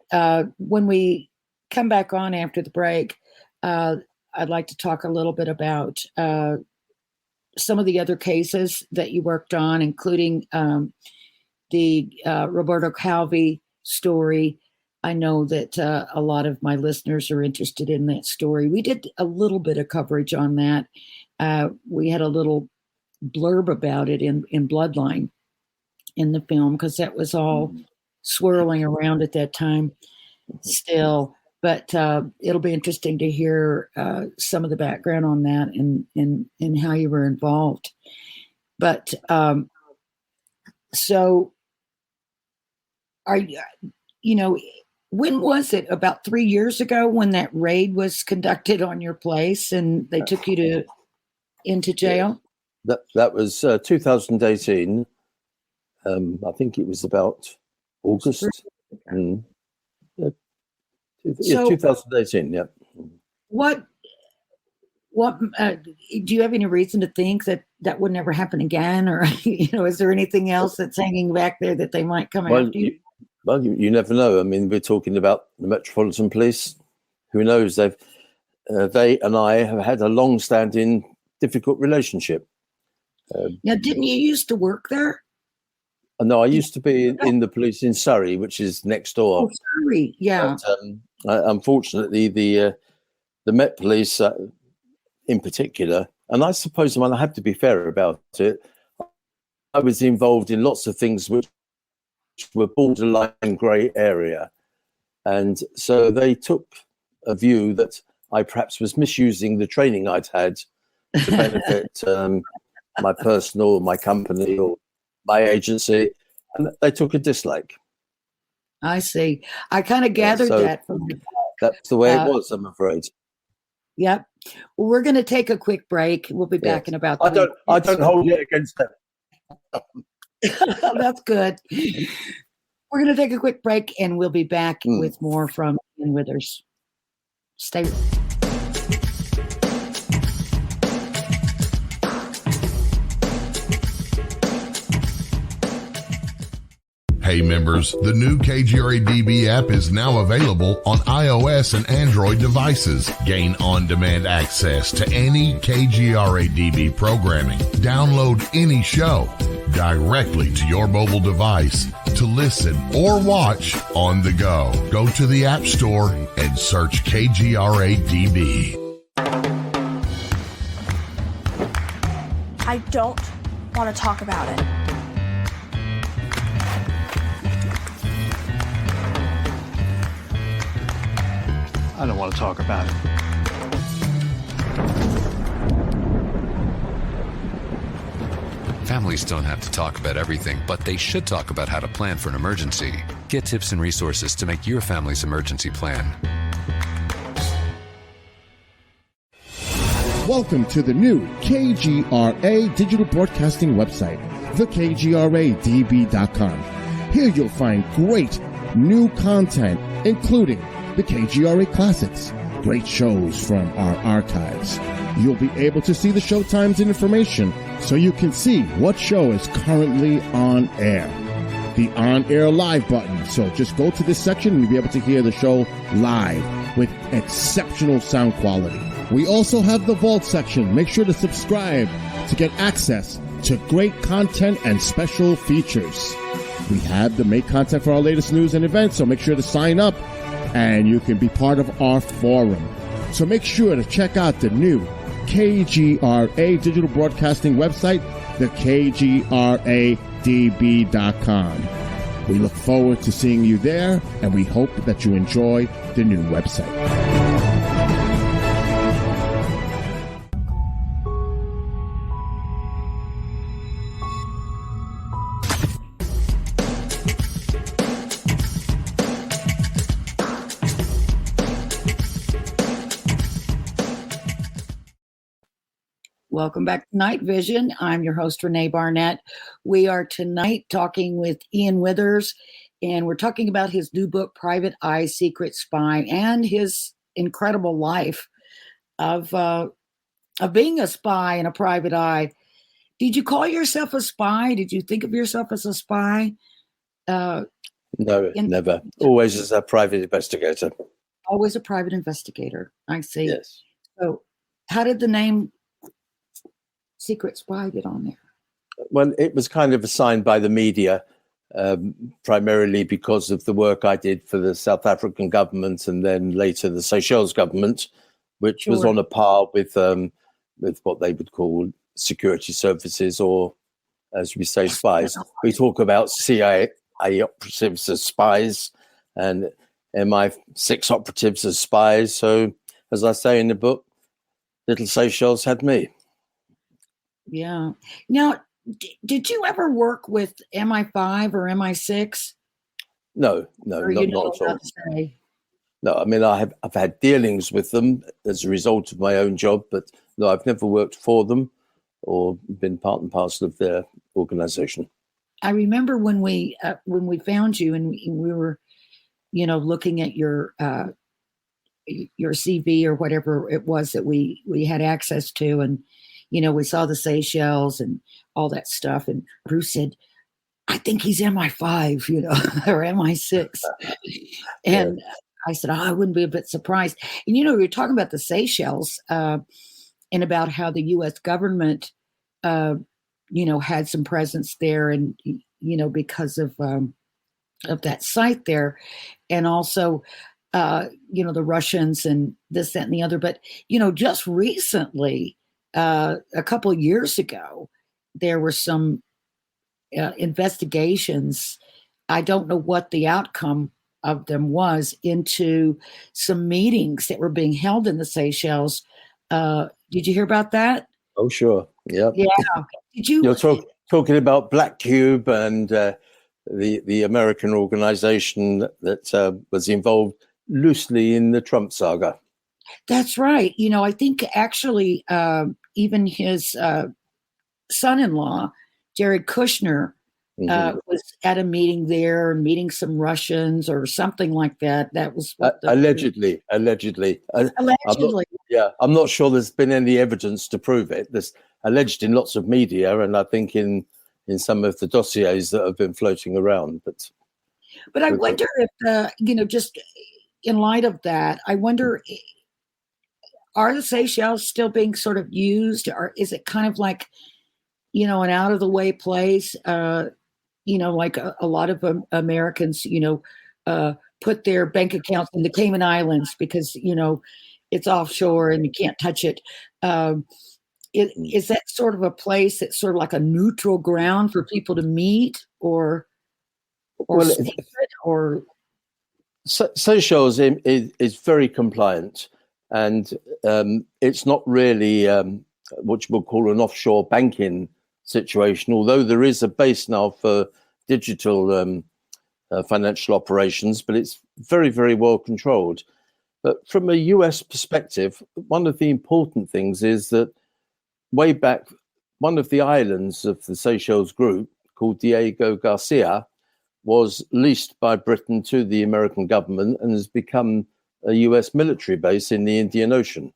when we come back on after the break, I'd like to talk a little bit about some of the other cases that you worked on, including the Roberto Calvi story. I know that a lot of my listeners are interested in that story. We did a little bit of coverage on that. We had a little blurb about it in Bloodline in the film, because that was all swirling around at that time still. But it'll be interesting to hear some of the background on that and how you were involved. But so are you, when was it? About 3 years ago when that raid was conducted on your place and they took you into jail? That was 2018. I think it was about August. Yeah, 2018. Yeah. What? Do you have any reason to think that would never happen again, or is there anything else that's hanging back there that they might come after you? Well, you never know. I mean, we're talking about the Metropolitan Police. Who knows? They and I have had a long-standing, difficult relationship. Now, didn't you used to work there? No, I used to be in the police in Surrey, which is next door. Oh, Surrey, yeah. But, unfortunately, the Met Police, in particular, and I suppose I have to be fair about it, I was involved in lots of things which were borderline grey area, and so they took a view that I perhaps was misusing the training I'd had to benefit my personal, my company, or my agency, and they took a dislike. I see. I kind of gathered that from the that's the way it was, I'm afraid. Yep. Well, we're going to take a quick break. We'll be back in about. I don't hold it against them. That's good. We're going to take a quick break, and we'll be back with more from Ian Withers. Stay. Hey members, the new KGRA DB app is now available on iOS and Android devices. Gain on-demand access to any KGRA DB programming. Download any show directly to your mobile device to listen or watch on the go. Go to the App Store and search KGRA DB. I don't want to talk about it. I don't want to talk about it. Families don't have to talk about everything, but they should talk about how to plan for an emergency. Get tips and resources to make your family's emergency plan. Welcome to the new KGRA digital broadcasting website, thekgradb.com. Here you'll find great new content, including the KGRA Classics, great shows from our archives. You'll be able to see the show times and information so you can see what show is currently on air. The on-air live button. So just go to this section and you'll be able to hear the show live with exceptional sound quality. We also have the Vault section. Make sure to subscribe to get access to great content and special features. We have the make content for our latest news and events, so make sure to sign up and you can be part of our forum. So make sure to check out the new KGRA digital broadcasting website, thekgradb.com. We look forward to seeing you there, and we hope that you enjoy the new website. Welcome back to Night Vision. I'm your host, Renee Barnett. We are tonight talking with Ian Withers, and we're talking about his new book, Private Eye, Secret Spy, and his incredible life of being a spy and a private eye. Did you call yourself a spy? Did you think of yourself as a spy? No, never. Always as a private investigator. Always a private investigator. I see. Yes. So how did the name Secret Spy get on there? Well, it was kind of assigned by the media, primarily because of the work I did for the South African government and then later the Seychelles government, which was on a par with what they would call security services, or as we say, spies. We talk about CIA operatives as spies and MI6 operatives as spies. So, as I say in the book, little Seychelles had me. Yeah. Now, did you ever work with MI5 or MI6? No, Or not you know at all. what to say? No, I mean, I've had dealings with them as a result of my own job, but no, I've never worked for them or been part and parcel of their organization. I remember when we found you and we were, looking at your CV or whatever it was that we had access to, and we saw the Seychelles and all that stuff, and Bruce said, "I think he's MI5, or MI6," and I said, I wouldn't be a bit surprised. And we were talking about the Seychelles and about how the U.S. government, had some presence there, and because of that site there, and also the Russians and this, that, and the other. But just recently, a couple of years ago, there were some investigations. I don't know what the outcome of them was, into some meetings that were being held in the Seychelles. Did you hear about that? Oh, sure. Yeah. Did you? You're talking about Black Cube and the American organization that was involved loosely in the Trump saga. That's right. I think actually even his son-in-law, Jared Kushner, was at a meeting there, meeting some Russians or something like that. That was what allegedly. Allegedly. I'm not sure there's been any evidence to prove it. There's alleged in lots of media, and I think in some of the dossiers that have been floating around. But I wonder if, just in light of that, I wonder, are the Seychelles still being sort of used, or is it kind of like, an out of the way place? Like a lot of Americans, put their bank accounts in the Cayman Islands because, it's offshore and you can't touch it. Is that sort of a place that's sort of like a neutral ground for people to meet, or Seychelles is very compliant, and it's not really what you would call an offshore banking situation, although there is a base now for digital financial operations, but it's very, very well controlled. But from a US perspective, one of the important things is that way back, one of the islands of the Seychelles group, called Diego Garcia, was leased by Britain to the American government and has become a US military base in the Indian Ocean.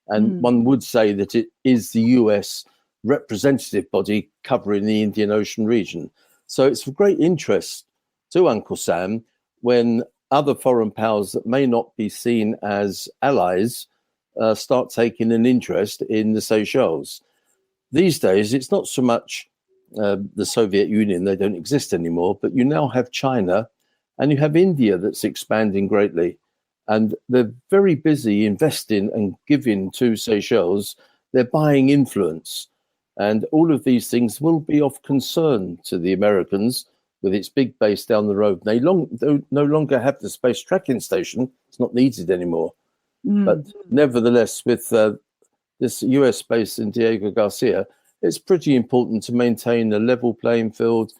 And one would say that it is the US representative body covering the Indian Ocean region. So it's of great interest to Uncle Sam when other foreign powers that may not be seen as allies start taking an interest in the Seychelles. These days, it's not so much the Soviet Union, they don't exist anymore, but you now have China and you have India that's expanding greatly. And they're very busy investing and giving to Seychelles. They're buying influence. And all of these things will be of concern to the Americans with its big base down the road. They no longer have the space tracking station. It's not needed anymore. But nevertheless, with this US base in Diego Garcia, it's pretty important to maintain a level playing field,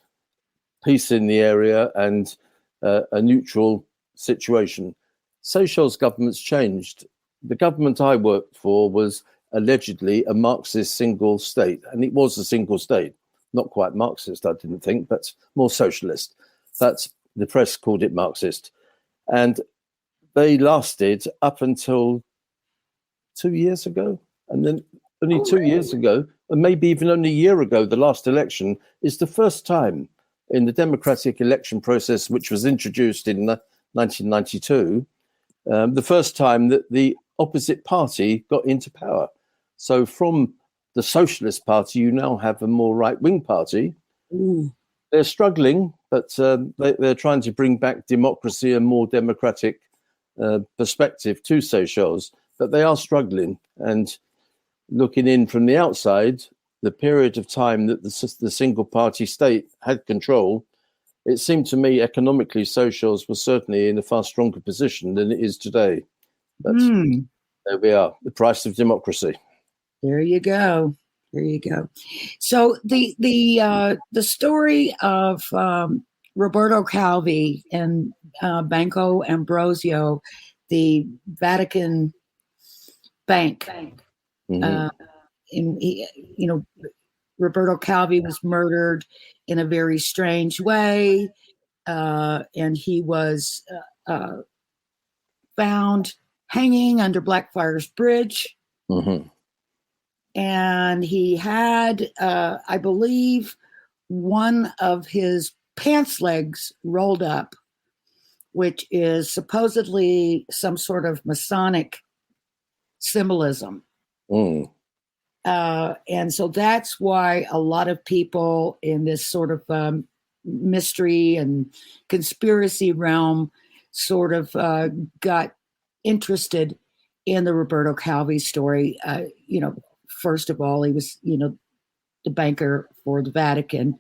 peace in the area, and a neutral situation. Seychelles government's changed. The government I worked for was allegedly a Marxist single state. And it was a single state, not quite Marxist, I didn't think, but more socialist. That's the press called it Marxist. And they lasted up until 2 years ago. And then only 2 years ago, and maybe even only a year ago, the last election is the first time in the democratic election process, which was introduced in 1992, the first time that the opposite party got into power. So from the Socialist Party, you now have a more right-wing party. Ooh. They're struggling, but they're trying to bring back democracy and more democratic perspective to Seychelles, but they are struggling. And looking in from the outside, the period of time that the single-party state had control, it seemed to me economically Seychelles was certainly in a far stronger position than it is today. But there we are, the price of democracy. There you go. There you go. So the story of Roberto Calvi and Banco Ambrosio, the Vatican bank. Roberto Calvi was murdered in a very strange way, and he was found hanging under Blackfriars Bridge. Mm-hmm. And he had, I believe, one of his pants legs rolled up, which is supposedly some sort of Masonic symbolism. And so that's why a lot of people in this sort of mystery and conspiracy realm sort of got interested in the Roberto Calvi story. First of all, he was, the banker for the Vatican.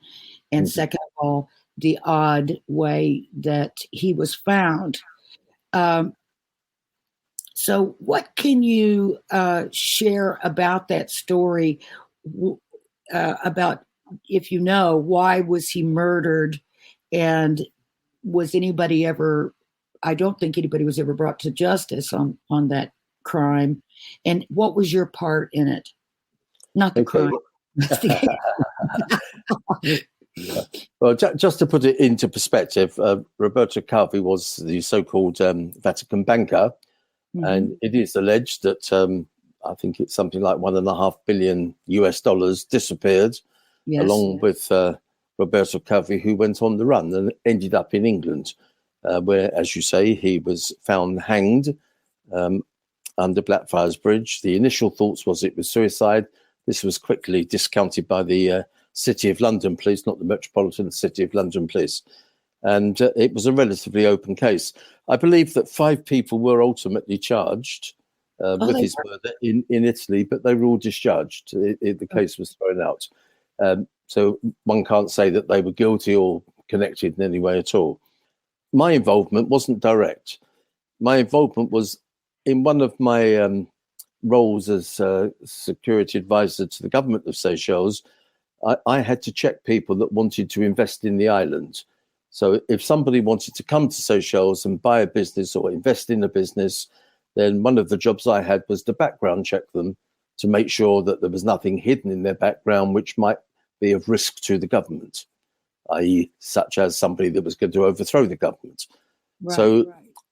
And second of all, the odd way that he was found. So what can you share about that story, about, if you know, why was he murdered, and was anybody ever, I don't think anybody was ever brought to justice on that crime, and what was your part in it? Not the crime. Yeah. Well, just to put it into perspective, Roberto Calvi was the so-called Vatican banker. Mm-hmm. And it is alleged that I think it's something like $1.5 billion disappeared, along with Roberto Calvi, who went on the run and ended up in England, where, as you say, he was found hanged under Blackfriars Bridge. The initial thoughts was it was suicide. This was quickly discounted by the City of London police, not the Metropolitan City of London police. And it was a relatively open case. I believe that 5 people were ultimately charged with his murder in Italy, but they were all discharged. The case was thrown out. So one can't say that they were guilty or connected in any way at all. My involvement wasn't direct. My involvement was in one of my roles as security advisor to the government of Seychelles. I had to check people that wanted to invest in the island. So if somebody wanted to come to Seychelles and buy a business or invest in a business, then one of the jobs I had was to background check them to make sure that there was nothing hidden in their background which might be of risk to the government, i.e. such as somebody that was going to overthrow the government.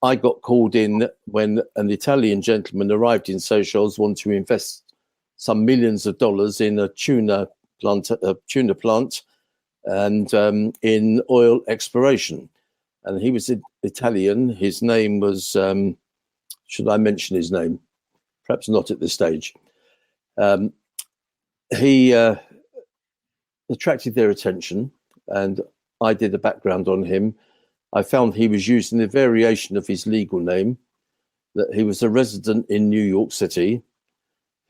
I got called in when an Italian gentleman arrived in Seychelles, wanted to invest some millions of dollars in a tuna plant, and in oil exploration. And he was Italian. His name was, should I mention his name? Perhaps not at this stage. He attracted their attention, and I did a background on him. I found he was using a variation of his legal name, that he was a resident in New York City.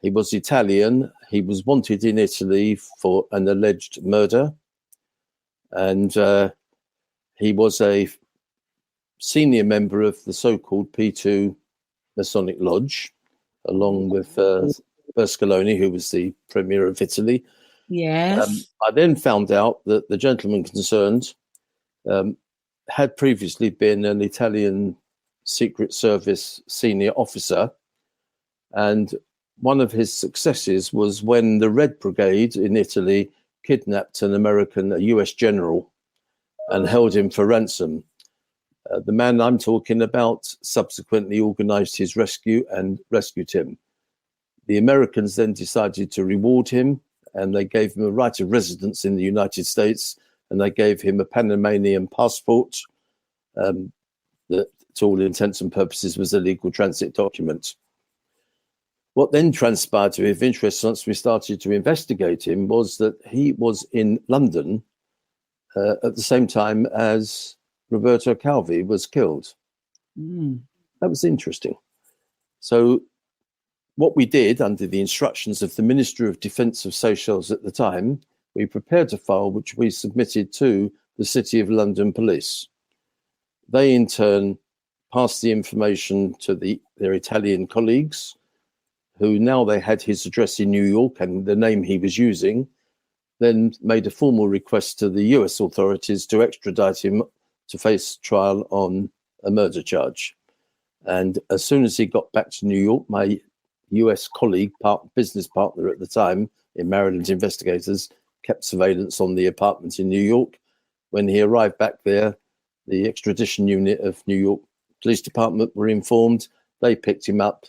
He was Italian. He was wanted in Italy for an alleged murder. And he was a senior member of the so-called P2 Masonic Lodge, along with Berscoloni, who was the Premier of Italy. Yes. I then found out that the gentleman concerned had previously been an Italian Secret Service senior officer, and one of his successes was when the Red Brigade in Italy kidnapped a US general, and held him for ransom. The man I'm talking about subsequently organized his rescue and rescued him. The Americans then decided to reward him, and they gave him a right of residence in the United States, and they gave him a Panamanian passport that, to all intents and purposes, was a legal transit document. What then transpired to be of interest once we started to investigate him was that he was in London at the same time as Roberto Calvi was killed. That was interesting. So what we did, under the instructions of the Minister of Defence of Seychelles at the time, we prepared a file which we submitted to the City of London Police. They in turn passed the information to their Italian colleagues, who, now they had his address in New York and the name he was using, then made a formal request to the US authorities to extradite him to face trial on a murder charge. And as soon as he got back to New York, my US colleague, business partner at the time in Maryland Investigators, kept surveillance on the apartment in New York. When he arrived back there, the extradition unit of New York Police Department were informed. They picked him up.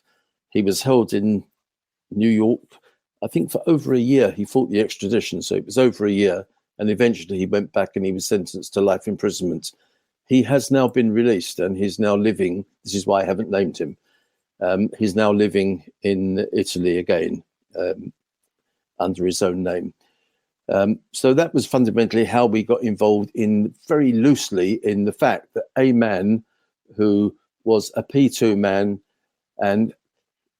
He was held in New York, I think, for over a year. He fought the extradition, so it was over a year. And eventually he went back and he was sentenced to life imprisonment. He has now been released, and he's now living, this is why I haven't named him, he's now living in Italy again under his own name. So that was fundamentally how we got involved in, very loosely, in the fact that a man who was a P2 man, and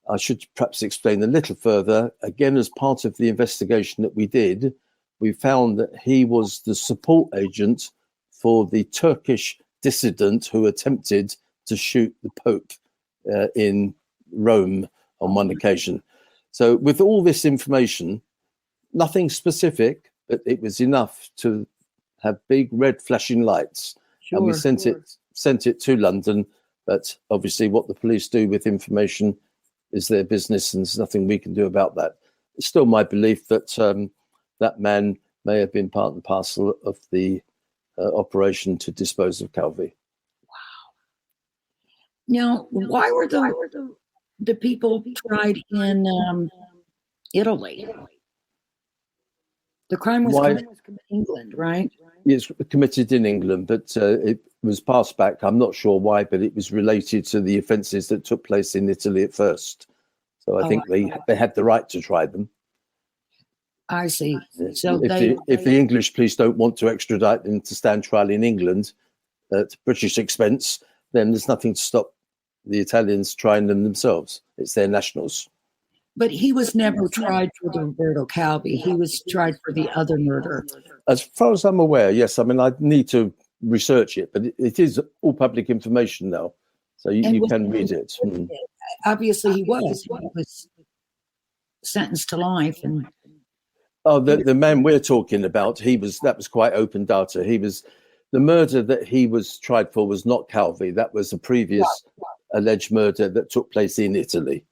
I should perhaps explain a little further, again, as part of the investigation that we did, we found that he was the support agent for the Turkish dissident who attempted to shoot the Pope in Rome on one occasion. So with all this information, nothing specific, but it was enough to have big red flashing lights. And we sent it to London. But obviously what the police do with information is their business, and there's nothing we can do about that. It's still my belief that that man may have been part and parcel of the operation to dispose of Calvi. Wow. Now, why were the people tried in Italy? The crime was committed in England, right? It's committed in England, but it was passed back. I'm not sure why, but it was related to the offences that took place in Italy at first. So I think they had the right to try them. I see. So if the English police don't want to extradite them to stand trial in England at British expense, then there's nothing to stop the Italians trying them themselves. It's their nationals. But he was never tried for the Roberto Calvi. He was tried for the other murder. As far as I'm aware, yes. I mean, I need to research it, but it is all public information now, so you can read it. Obviously, he was sentenced to life. And the man we're talking about, that was quite open data. The murder that he was tried for was not Calvi. That was a previous alleged murder that took place in Italy.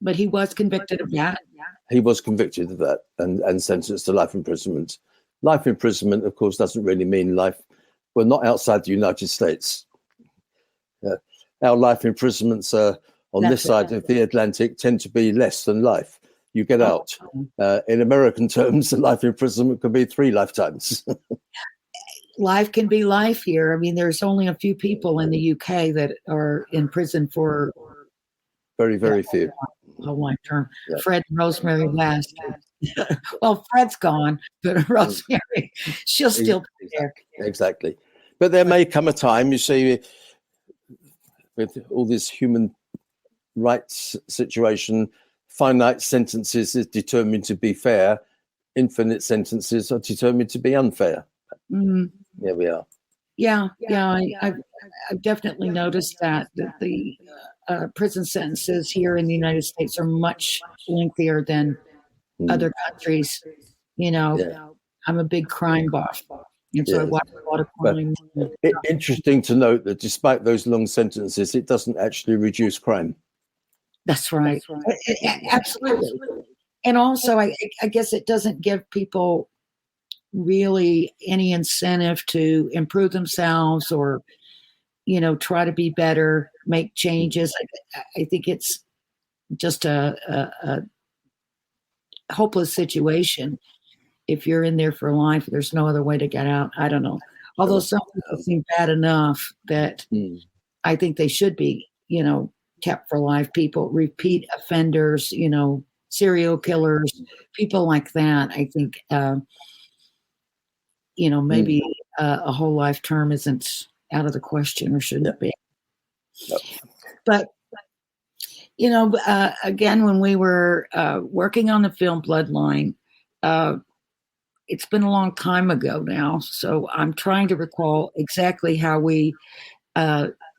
But he was convicted of that. He was convicted of that and sentenced to life imprisonment. Life imprisonment, of course, doesn't really mean life. We're not outside the United States. Our life imprisonments on this side of the Atlantic tend to be less than life. You get out. In American terms, the life imprisonment could be 3 lifetimes. Life can be life here. I mean, there's only a few people in the UK that are in prison for very, very few. A long term. Yeah. Fred and Rosemary West. Well, Fred's gone, but Rosemary, she'll still be there. Exactly. But there may come a time, you see, with all this human rights situation, finite sentences is determined to be fair, infinite sentences are determined to be unfair. Mm. There we are. Yeah. I've definitely noticed that the prison sentences here in the United States are much lengthier than other countries. I'm a big crime buff, and so I watch a lot of crime. Interesting to note that despite those long sentences, it doesn't actually reduce crime. That's right. Absolutely. And also, I guess it doesn't give people really any incentive to improve themselves or, try to be better, make changes. I think it's just a hopeless situation. If you're in there for life, there's no other way to get out. I don't know. Although some people seem bad enough that I think they should be, kept for life. People, repeat offenders, serial killers, people like that. I think, maybe a whole life term isn't out of the question, or shouldn't be. Yep. But, again, when we were working on the film Bloodline, it's been a long time ago now, so I'm trying to recall exactly how we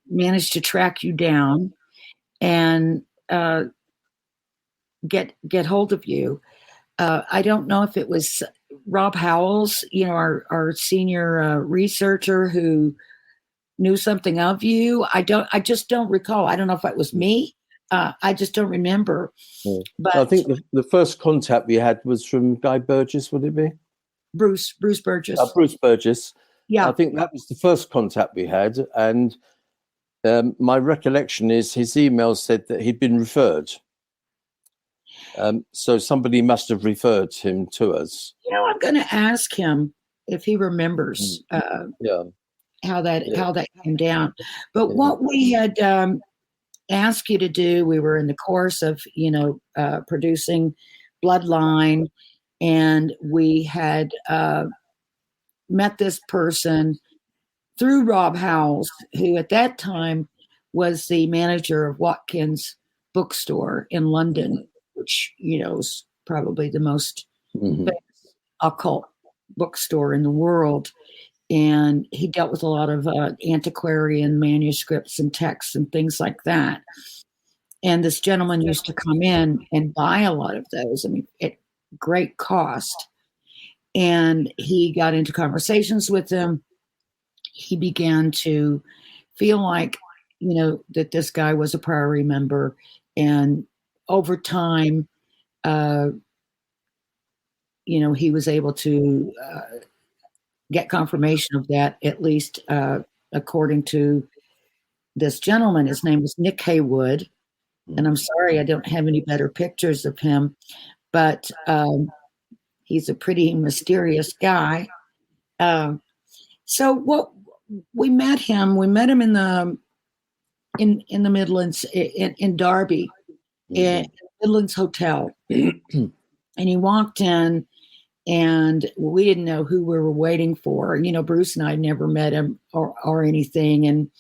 managed to track you down and get hold of you. I don't know if it was Rob Howells, our senior researcher, who knew something of you. I just don't recall. I don't know if it was me. I just don't remember. But I think the first contact we had was from Guy Burgess. Would it be Bruce Burgess? Bruce Burgess. Yeah, I think that was the first contact we had, and my recollection is his email said that he'd been referred. So somebody must have referred him to us. I'm going to ask him if he remembers how that came down. But what we had asked you to do, we were in the course of producing Bloodline, and we had met this person through Rob Howells, who at that time was the manager of Watkins Bookstore in London, which is probably the most famous occult bookstore in the world. And he dealt with a lot of antiquarian manuscripts and texts and things like that. And this gentleman used to come in and buy a lot of those, at great cost. And he got into conversations with them. He began to feel like, that this guy was a Priory member. And over time, he was able to get confirmation of that, at least according to this gentleman. His name was Nick Haywood. And I'm sorry I don't have any better pictures of him, but he's a pretty mysterious guy. So what we met him in the Midlands, in Derby, in Midlands Hotel. And he walked in, and we didn't know who we were waiting for. Bruce and I never met him or anything, and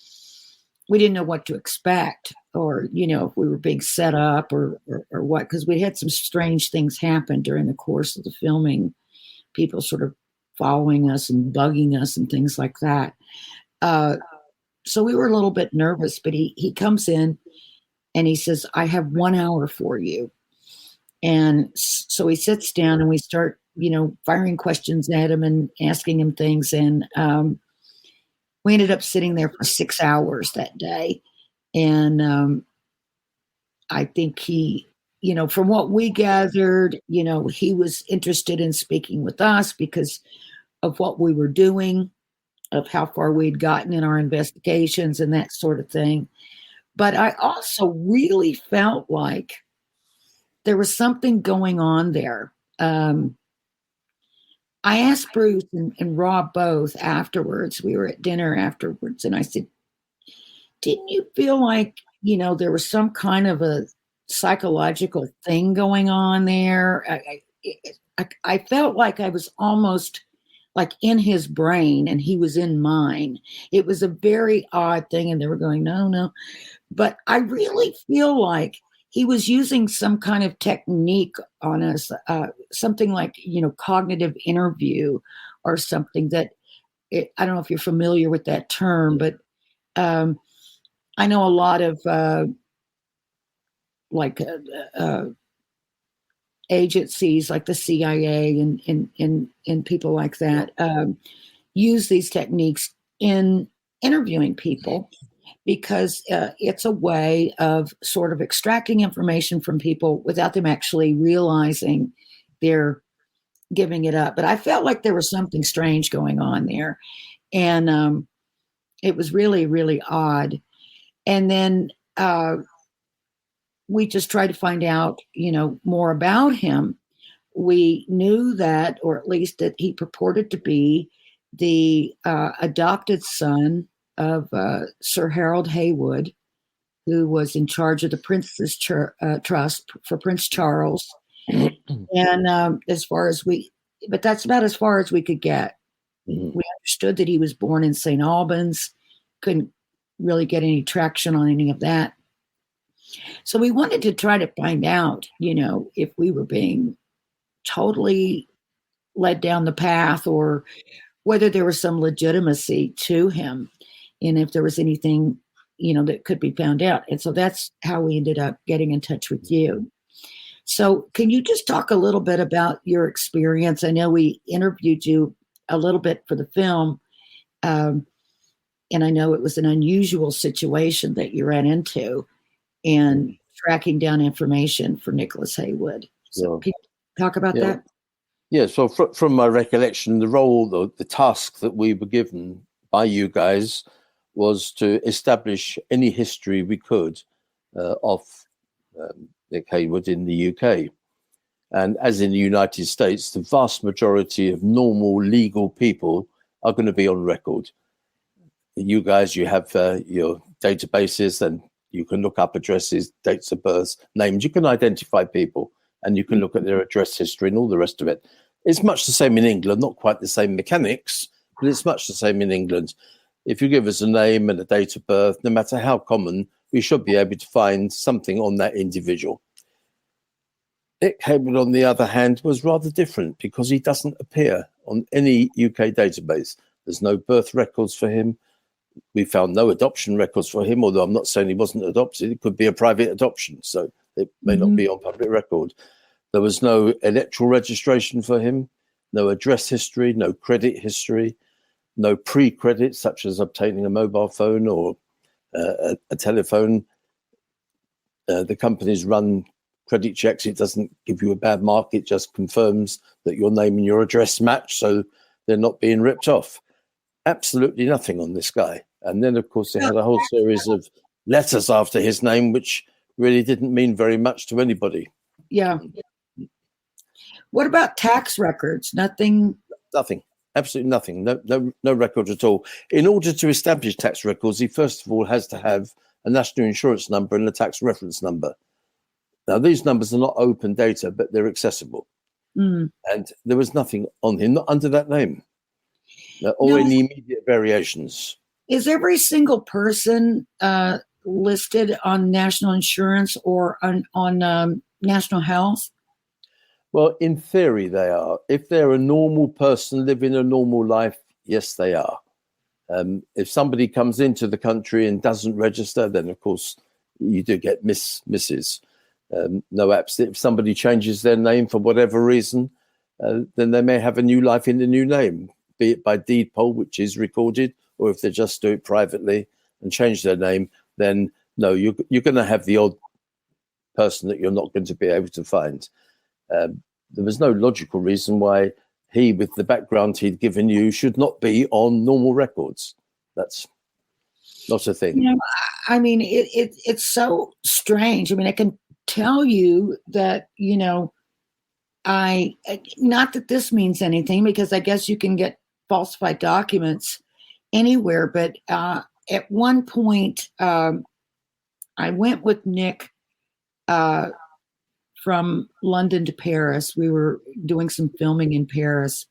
we didn't know what to expect, or if we were being set up or what, because we had some strange things happen during the course of the filming. People sort of following us and bugging us and things like that. So we were a little bit nervous, but he comes in and he says, "I have 1 hour for you." And so he sits down and we start, firing questions at him and asking him things. And we ended up sitting there for 6 hours that day. And I think he, from what we gathered, he was interested in speaking with us because of what we were doing, of how far we'd gotten in our investigations and that sort of thing. But I also really felt like there was something going on there. I asked Bruce and Rob both afterwards. We were at dinner afterwards, and I said, "Didn't you feel like, there was some kind of a psychological thing going on there?" I felt like I was almost like in his brain and he was in mine. It was a very odd thing, and they were going, no. But I really feel like he was using some kind of technique on us, something like, cognitive interview or something that, I don't know if you're familiar with that term, but I know a lot of agencies like the CIA and people like that use these techniques in interviewing people. because it's a way of sort of extracting information from people without them actually realizing they're giving it up. But I felt like there was something strange going on there. And it was really, really odd. And then we just tried to find out, more about him. We knew that, or at least that he purported to be the adopted son of Sir Harold Heywood, who was in charge of the Prince's Trust for Prince Charles. And but that's about as far as we could get. We understood that he was born in St. Albans, couldn't really get any traction on any of that. So we wanted to try to find out, if we were being totally led down the path or whether there was some legitimacy to him and if there was anything, that could be found out. And so that's how we ended up getting in touch with you. So can you just talk a little bit about your experience? I know we interviewed you a little bit for the film, and I know it was an unusual situation that you ran into and tracking down information for Nicholas Heywood. So can you talk about that? Yeah, so from my recollection, the task that we were given by you guys was to establish any history we could of Nick Heywood in the UK. And as in the United States, the vast majority of normal legal people are going to be on record. You guys, you have your databases and you can look up addresses, dates of birth, names. You can identify people and you can look at their address history and all the rest of it. It's much the same in England, not quite the same mechanics, but it's much the same in England. If you give us a name and a date of birth, no matter how common, we should be able to find something on that individual. Nick Heywood, on the other hand, was rather different because he doesn't appear on any UK database. There's no birth records for him. We found no adoption records for him, although I'm not saying he wasn't adopted. It could be a private adoption, so it may not be on public record. There was no electoral registration for him, no address history, no credit history, no pre-credit, such as obtaining a mobile phone or a telephone. The companies run credit checks. It doesn't give you a bad mark. It just confirms that your name and your address match, so they're not being ripped off. Absolutely nothing on this guy. And then, of course, they had a whole series of letters after his name, which really didn't mean very much to anybody. Yeah. What about tax records? Nothing? Nothing. Absolutely nothing. No records at all. In order to establish tax records, he first of all has to have a national insurance number and a tax reference number. Now, these numbers are not open data, but they're accessible. And there was nothing on him, not under that name, or any immediate variations. Is every single person listed on national insurance or on national health? Well, in theory, they are. If they're a normal person living a normal life, yes, they are. If somebody comes into the country and doesn't register, then, of course, you do get misses. No apps. If somebody changes their name for whatever reason, then they may have a new life in the new name, be it by deed poll, which is recorded, or if they just do it privately and change their name, then no, you're going to have the odd person that you're not going to be able to find. There was no logical reason why he, with the background he'd given you, should not be on normal records. That's not a thing. I mean, it's so strange. I mean, I can tell you that, not that this means anything, because I guess you can get falsified documents anywhere. But at one point, I went with Nick from London to Paris. We were doing some filming in Paris.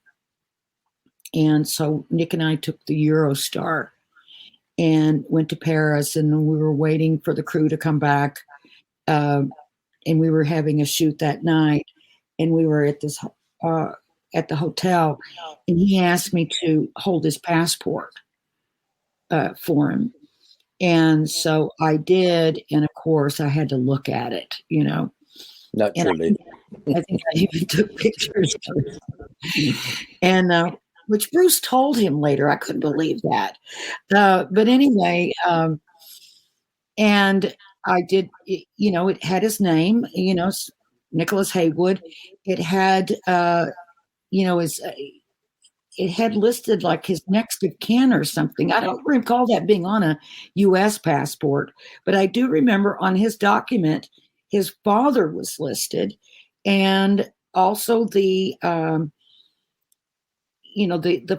And so Nick and I took the Eurostar and went to Paris, and we were waiting for the crew to come back. And we were having a shoot that night, and we were at this at the hotel, and he asked me to hold his passport for him. And so I did, and of course I had to look at it, Naturally. I think I even took pictures of it. And which Bruce told him later. I couldn't believe that. But anyway, And I did, it had his name, Nicholas Haywood. It had, his, it had listed like his next of kin or something. I don't recall that being on a U.S. passport, but I do remember on his document, his father was listed, and also the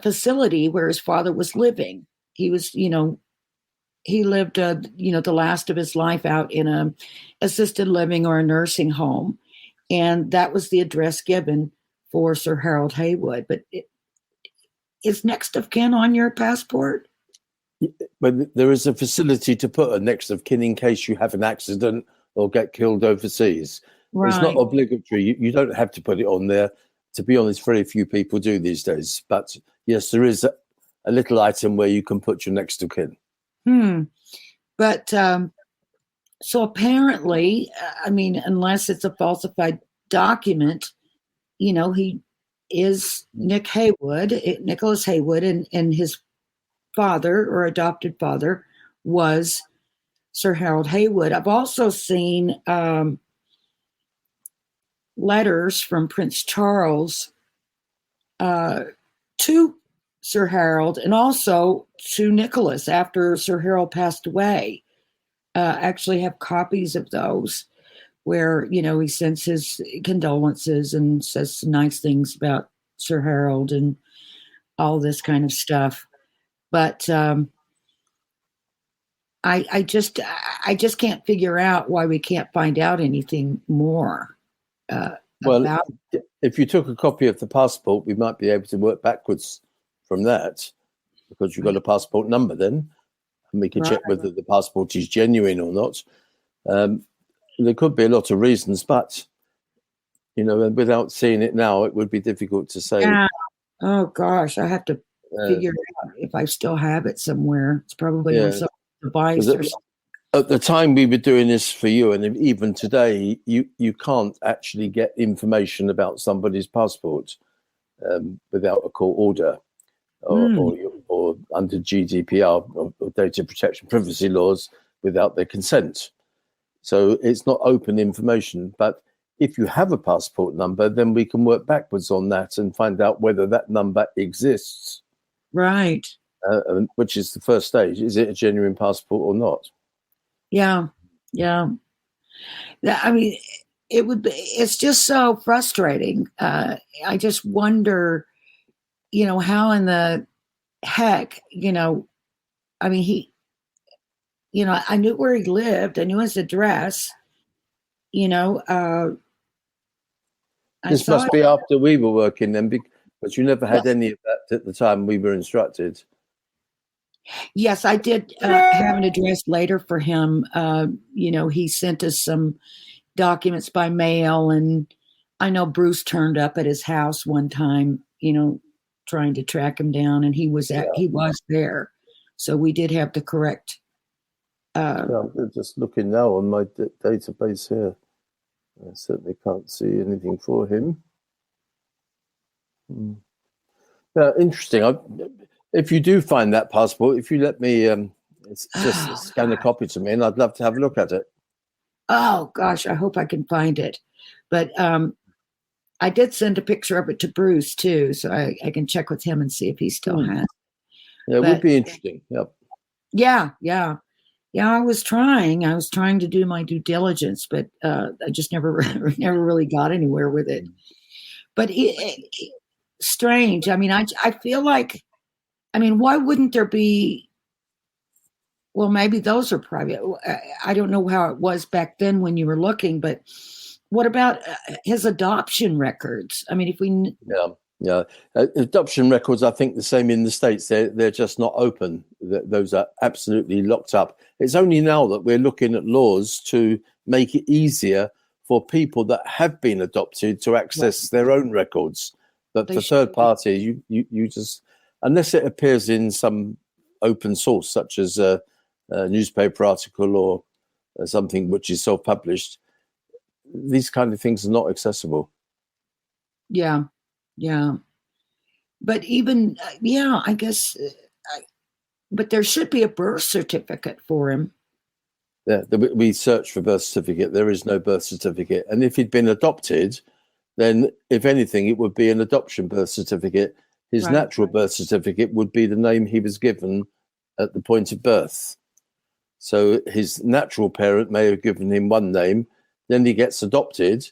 facility where his father was living. He was, he lived, the last of his life out in a assisted living or a nursing home, and that was the address given for Sir Harold Haywood. But is next of kin on your passport? But there is a facility to put a next of kin in case you have an accident or get killed overseas. Right. It's not obligatory. You don't have to put it on there. To be honest, very few people do these days. But yes, there is a little item where you can put your next of kin. But so apparently, unless it's a falsified document, he is Nicholas Haywood, and his father or adopted father was Sir Harold Haywood. I've also seen letters from Prince Charles to Sir Harold and also to Nicholas after Sir Harold passed away. Actually have copies of those where, he sends his condolences and says some nice things about Sir Harold and all this kind of stuff. But I just can't figure out why we can't find out anything more. About. If you took a copy of the passport, we might be able to work backwards from that, because you've got a passport number then, and we can check whether the passport is genuine or not. There could be a lot of reasons, but and without seeing it now, it would be difficult to say. Yeah. Oh gosh, I have to figure out if I still have it somewhere. It's probably on some device or something. At the time we were doing this for you, and even today, you can't actually get information about somebody's passport without a court order or under GDPR or data protection privacy laws without their consent. So it's not open information. But if you have a passport number, then we can work backwards on that and find out whether that number exists. Right. Which is the first stage. Is it a genuine passport or not? Yeah. It's just so frustrating. I just wonder, how in the heck, I knew where he lived. I knew his address, This must be after we were working then, because you never had any of that at the time we were instructed. Yes, I did have an address later for him. He sent us some documents by mail, and I know Bruce turned up at his house one time, trying to track him down, and he was there. So we did have the correct. I'm just looking now on my database here. I certainly can't see anything for him. Interesting. If you do find that passport, if you let me just scan a copy to me, and I'd love to have a look at it. Oh gosh, I hope I can find it. But I did send a picture of it to Bruce too, so I can check with him and see if he still has it. Yeah, it would be interesting. Yep. Yeah. I was trying to do my due diligence, but I just never really got anywhere with it. But strange. I feel like, why wouldn't there be? Well, maybe those are private. I don't know how it was back then when you were looking, but what about his adoption records? If we adoption records, I think the same in the States. They're just not open. Those are absolutely locked up. It's only now that we're looking at laws to make it easier for people that have been adopted to access their own records. But for third party, you just, unless it appears in some open source, such as a newspaper article or something which is self-published, these kind of things are not accessible. Yeah. But even, I guess, but there should be a birth certificate for him. We searched for birth certificate. There is no birth certificate. And if he'd been adopted, then if anything, it would be an adoption birth certificate. His Right. natural birth certificate would be the name he was given at the point of birth. So his natural parent may have given him one name, then he gets adopted.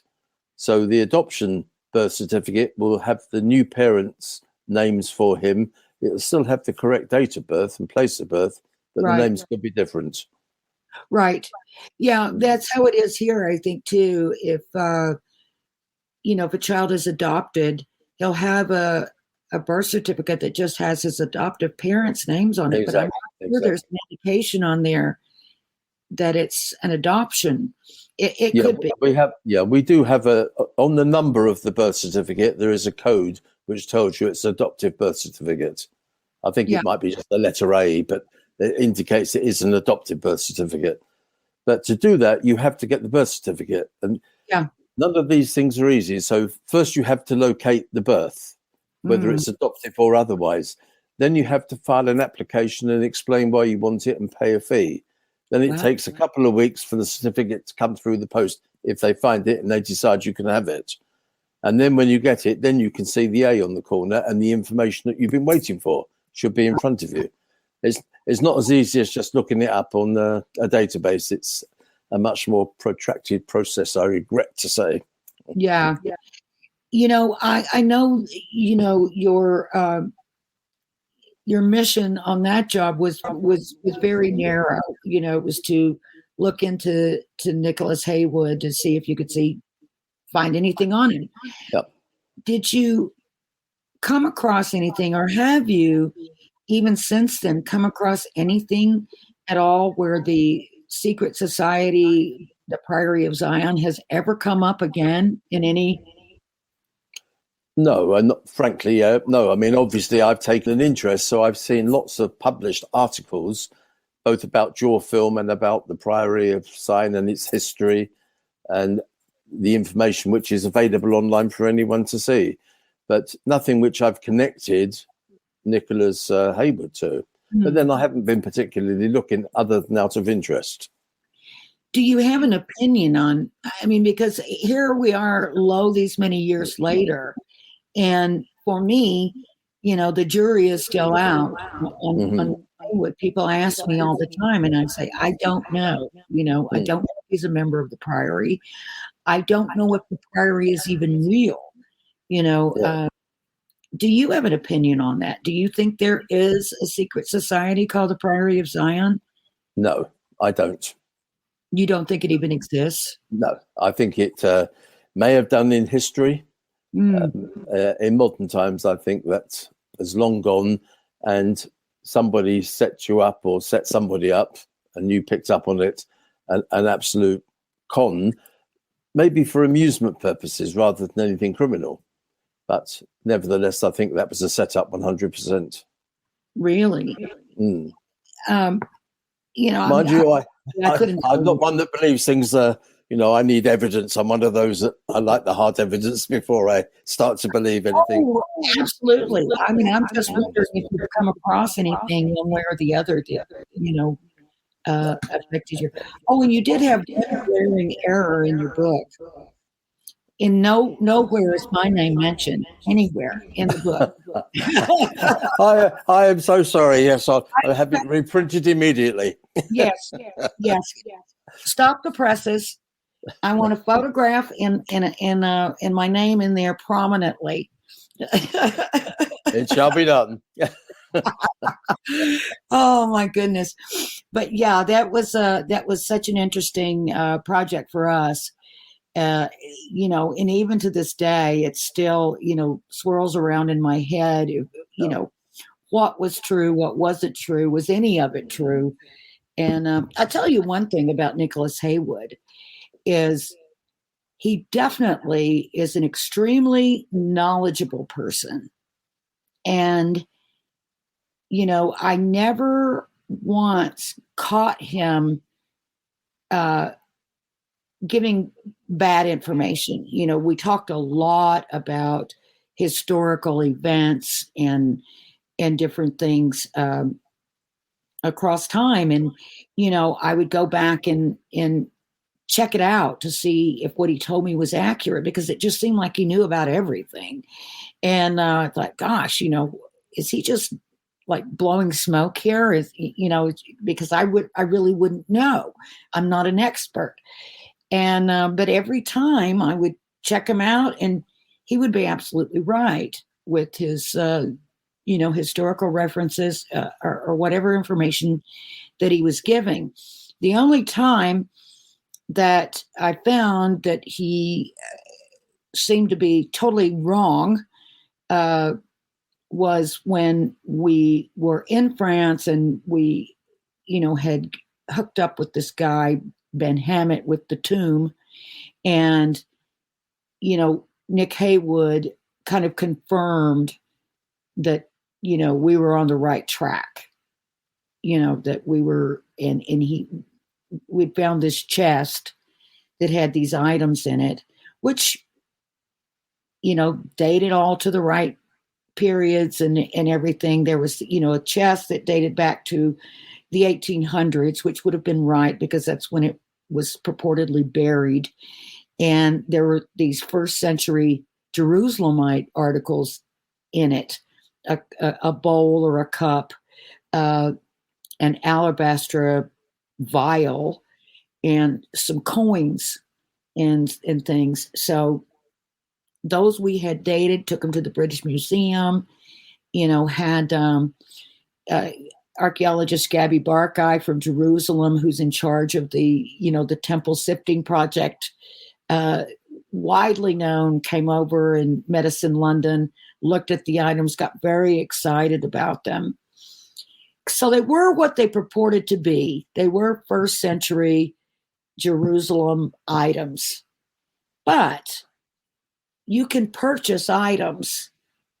So the adoption birth certificate will have the new parents' names for him. It will still have the correct date of birth and place of birth, but Right. the names could be different. Right. Yeah, that's how it is here, I think, too. If if a child is adopted, he'll have a birth certificate that just has his adoptive parents' names on it. But I'm Exactly. sure there's an indication on there that it's an adoption. It Yeah, could be. we do have on the number of the birth certificate, there is a code which tells you it's adoptive birth certificate. I think Yeah. it might be just the letter A, but it indicates it is an adoptive birth certificate. But to do that, you have to get the birth certificate. And Yeah. none of these things are easy. So first you have to locate the birth, whether Mm. it's adoptive or otherwise. Then you have to file an application and explain why you want it and pay a fee. Then it Wow. takes a couple of weeks for the certificate to come through the post if they find it and they decide you can have it. And then when you get it, then you can see the A on the corner and the information that you've been waiting for should be in front of you. It's not as easy as just looking it up on a database. It's a much more protracted process, I regret to say. Yeah. I know, your mission on that job was very narrow. It was to look into Nicholas Haywood to see if you could find anything on him. Yep. Did you come across anything, or have you even since then come across anything at all where the secret society, the Priory of Zion, has ever come up again in any? No, and frankly, no. I mean, obviously, I've taken an interest, so I've seen lots of published articles, both about your film and about the Priory of Zion and its history, and the information which is available online for anyone to see, but nothing which I've connected Nicholas Haywood to. But then I haven't been particularly looking other than out of interest. Do you have an opinion on, because here we are these many years later, and for me, the jury is still out on Haywood. People ask me all the time, and I say, I don't know. I don't know if he's a member of the Priory. I don't know if the Priory is even real. Do you have an opinion on that? Do you think there is a secret society called the Priory of Zion? No, I don't. You don't think it even exists? No, I think it may have done in history. In modern times, I think that has long gone, and somebody set you up or set somebody up and you picked up on it, an absolute con, maybe for amusement purposes rather than anything criminal. But nevertheless, I think that was a setup 100%. Really? Mm. Mind I'm not one that believes things. I need evidence. I'm one of those that I like the hard evidence before I start to believe anything. Oh, absolutely. I'm just wondering if you've come across anything one way or the other that, affected you. Oh, and you did have one glaring error in your book. In nowhere is my name mentioned anywhere in the book. I am so sorry. Yes, I'll have it reprinted immediately. Yes. Stop the presses. I want a photograph in my name in there prominently. It shall be done. Oh my goodness. But yeah, that was such an interesting project for us. And even to this day, it still, swirls around in my head, what was true, what wasn't true, was any of it true? And I'll tell you one thing about Nicholas Haywood is he definitely is an extremely knowledgeable person. And, I never once caught him giving bad information. We talked a lot about historical events and different things across time. And, I would go back and check it out to see if what he told me was accurate, because it just seemed like he knew about everything. And I thought, gosh, is he just like blowing smoke here? Because I really wouldn't know. I'm not an expert. And, but every time I would check him out, and he would be absolutely right with his, historical references or whatever information that he was giving. The only time that I found that he seemed to be totally wrong was when we were in France, and we, had hooked up with this guy, Ben Hammett, with the Tomb. And, Nick Haywood kind of confirmed that, we were on the right track, that we were, and we'd found this chest that had these items in it, which, dated all to the right periods and everything. There was, a chest that dated back to the 1800s, which would have been right because that's when it was purportedly buried. And there were these first century Jerusalemite articles in it, a bowl or a cup, an alabaster vial, and some coins and things. So those we had dated, took them to the British Museum, had archaeologist Gabby Barkey from Jerusalem, who's in charge of the temple sifting project, widely known, came over and met us in London, looked at the items, got very excited about them. So they were what they purported to be. They were first century Jerusalem items. But you can purchase items,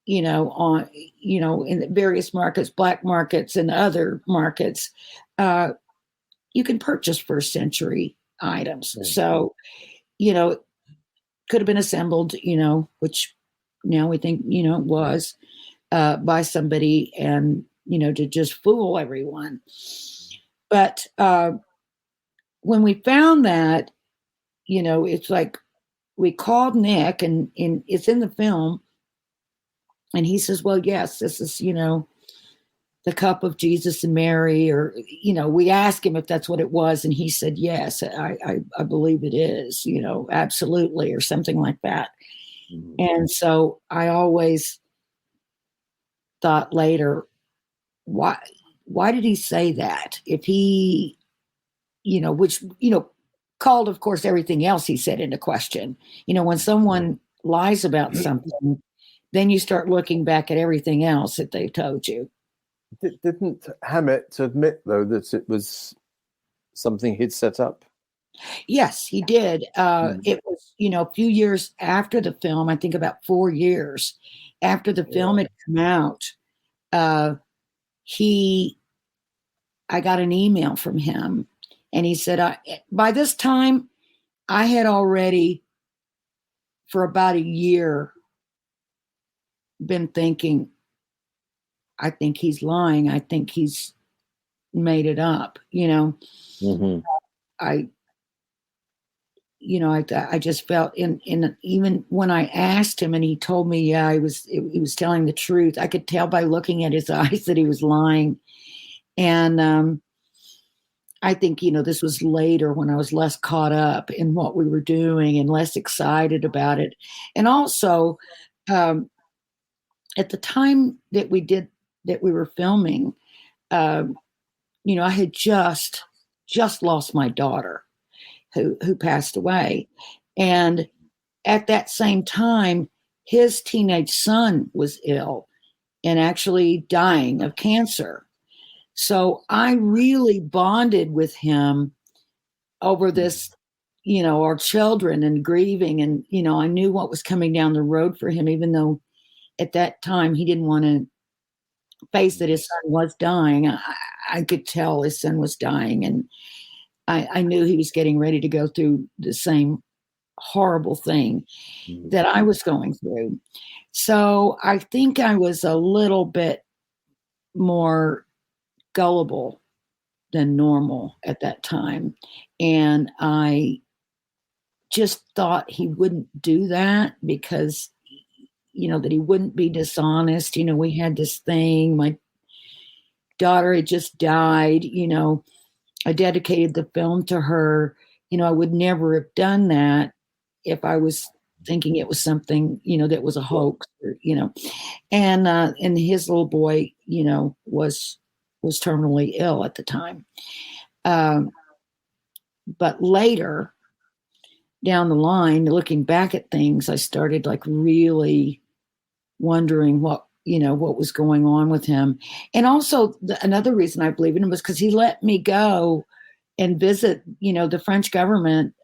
in the various markets, black markets and other markets. You can purchase first century items. Mm-hmm. So, it could have been assembled, which now we think, it was by somebody, and, to just fool everyone. But when we found that, it's like we called Nick, and it's in the film, and he says, well, yes, this is, the cup of Jesus and Mary, or, we asked him if that's what it was, and he said, yes, I believe it is, absolutely, or something like that. Mm-hmm. And so I always thought later, why did he say that? If he, which, called, of course, everything else he said into question. When someone lies about something, then you start looking back at everything else that they've told you. Didn't Hammett admit, though, that it was something he'd set up? Yes, he did. It was, a few years after the film, I think about 4 years after the film had come out, I got an email from him, and he said, by this time, I had already, for about a year, been thinking, I think he's lying. I think he's made it up, Mm-hmm. I just felt in even when I asked him and he told me, he was telling the truth. I could tell by looking at his eyes that he was lying. And I think, this was later when I was less caught up in what we were doing and less excited about it. And also, at the time that we were filming, I had just lost my daughter who passed away. And at that same time, his teenage son was ill and actually dying of cancer. So I really bonded with him over this, our children and grieving. And, I knew what was coming down the road for him, even though at that time he didn't want to face that his son was dying. I could tell his son was dying, and I knew he was getting ready to go through the same horrible thing that I was going through. So I think I was a little bit more gullible than normal at that time. And I just thought he wouldn't do that because, that he wouldn't be dishonest. We had this thing, my daughter had just died, I dedicated the film to her. I would never have done that if I was thinking it was something, that was a hoax, and his little boy, was terminally ill at the time. But later down the line, looking back at things, I started like really wondering what was going on with him. And also another reason I believe in him was because he let me go and visit, the French government,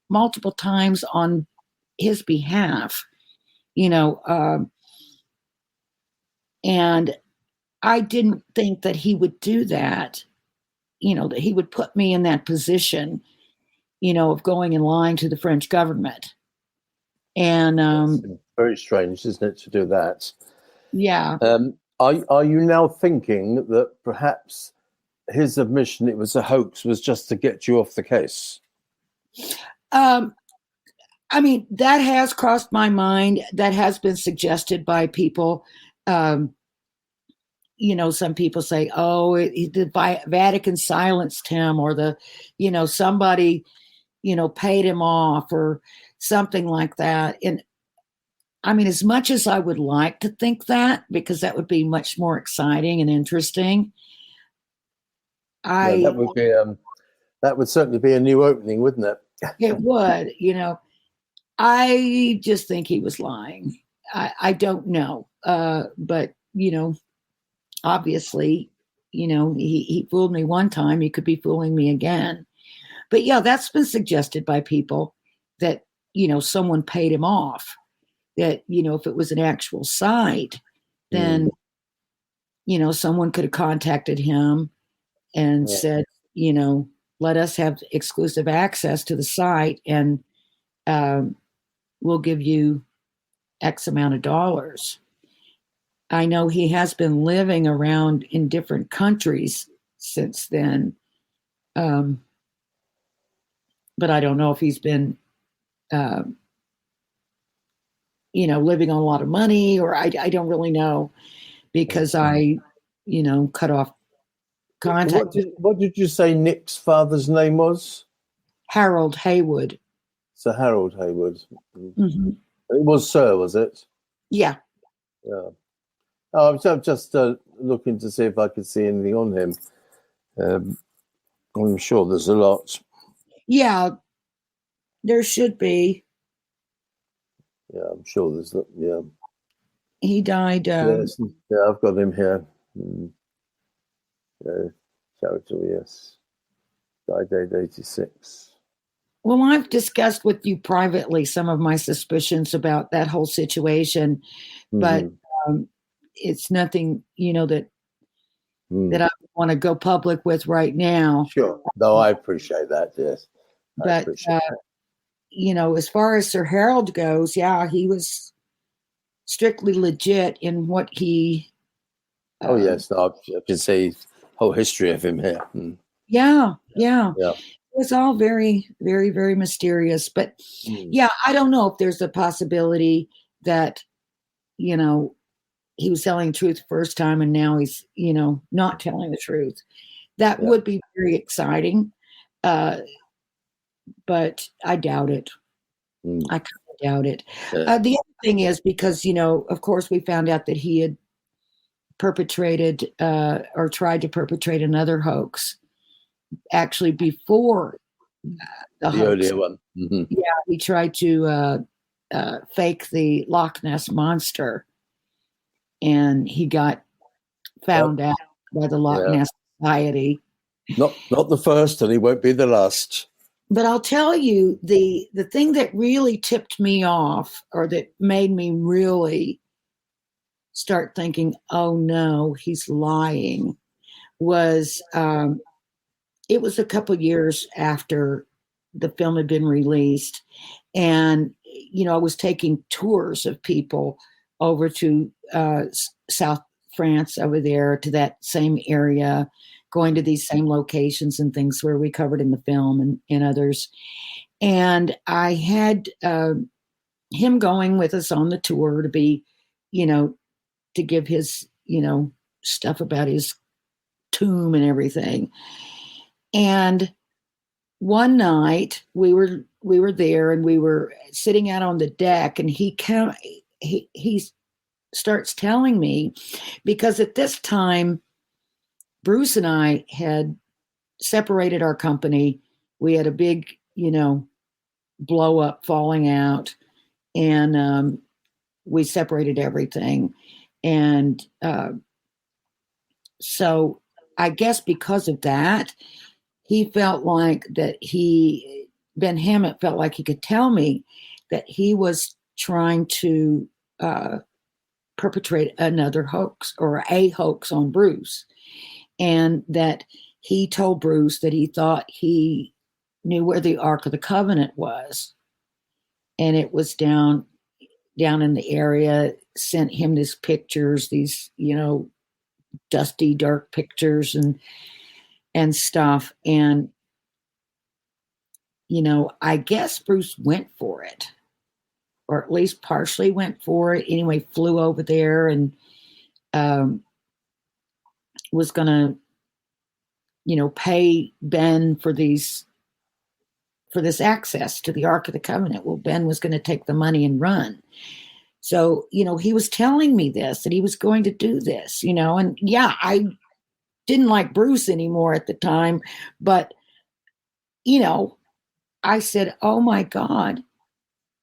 multiple times on his behalf, and I didn't think that he would do that, that he would put me in that position, of going and lying to the French government. And very strange, isn't it, to do that? Yeah. Are you now thinking that perhaps his admission it was a hoax was just to get you off the case? I mean, that has crossed my mind. That has been suggested by people. Some people say, "Oh, the Vatican silenced him," or somebody, paid him off, or something like that. And I mean, as much as I would like to think that, because that would be much more exciting and interesting, that would certainly be a new opening, wouldn't it? It would, I just think he was lying. I don't know. But, obviously, he fooled me one time. He could be fooling me again. But yeah, that's been suggested by people that, someone paid him off. That, if it was an actual site, then, someone could have contacted him and said, let us have exclusive access to the site, and we'll give you X amount of dollars. I know he has been living around in different countries since then. But I don't know if he's been, living on a lot of money, or I don't really know, because I, cut off contact. What did you say Nick's father's name was? Harold Haywood. Sir Harold Haywood. Mm-hmm. It was Sir, was it? Yeah. Yeah. I'm just looking to see if I could see anything on him. I'm sure there's a lot. Yeah, there should be. Yeah, I'm sure there's. Yeah. He died. Yes, yeah, I've got him here. Character, yes. Died age 86. Well, I've discussed with you privately some of my suspicions about that whole situation, but it's nothing, that I want to go public with right now. Sure. No, I appreciate that. Yes. But, as far as Sir Harold goes, yeah, he was strictly legit in what he. Oh, yes. No, I can see whole history of him here. Yeah. It's all very, very, very mysterious. But yeah, I don't know if there's a possibility that, he was telling the truth the first time and now he's, not telling the truth. That would be very exciting. But I doubt it. I kind of doubt it. The other thing is because, of course, we found out that he had perpetrated or tried to perpetrate another hoax actually before the hoax. Earlier one. Mm-hmm. Yeah, he tried to fake the Loch Ness Monster, and he got found out by the Loch Ness Society. Not the first, and he won't be the last. But I'll tell you, the thing that really tipped me off, or that made me really start thinking, oh no, he's lying, was it was a couple years after the film had been released. And, I was taking tours of people over to South France over there, to that same area, going to these same locations and things where we covered in the film and others. And I had him going with us on the tour to be, to give his, stuff about his tomb and everything. And one night we were there and we were sitting out on the deck, and he starts telling me, because at this time Bruce and I had separated our company. We had a big, blow up, falling out, and we separated everything. And so I guess because of that, he felt like that Ben Hammett felt like he could tell me that he was trying to perpetrate another hoax or a hoax on Bruce. And that he told Bruce that he thought he knew where the Ark of the Covenant was. And it was down in the area, sent him these pictures, these, dusty, dark pictures and stuff. And, I guess Bruce went for it, or at least partially went for it. Anyway, flew over there and was going to, pay Ben for this access to the Ark of the Covenant. Well, Ben was going to take the money and run. So, he was telling me this, that he was going to do this, and yeah, I didn't like Bruce anymore at the time, but, I said, oh my God,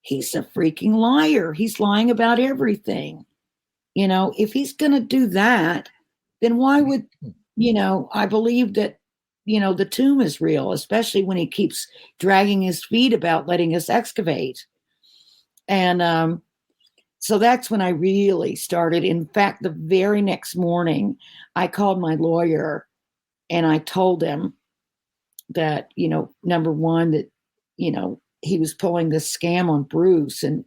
he's a freaking liar. He's lying about everything. If he's going to do that, then why would, I believe that, the tomb is real, especially when he keeps dragging his feet about letting us excavate. And so that's when I really started. In fact, the very next morning, I called my lawyer and I told him that, number one, that, he was pulling this scam on Bruce, and,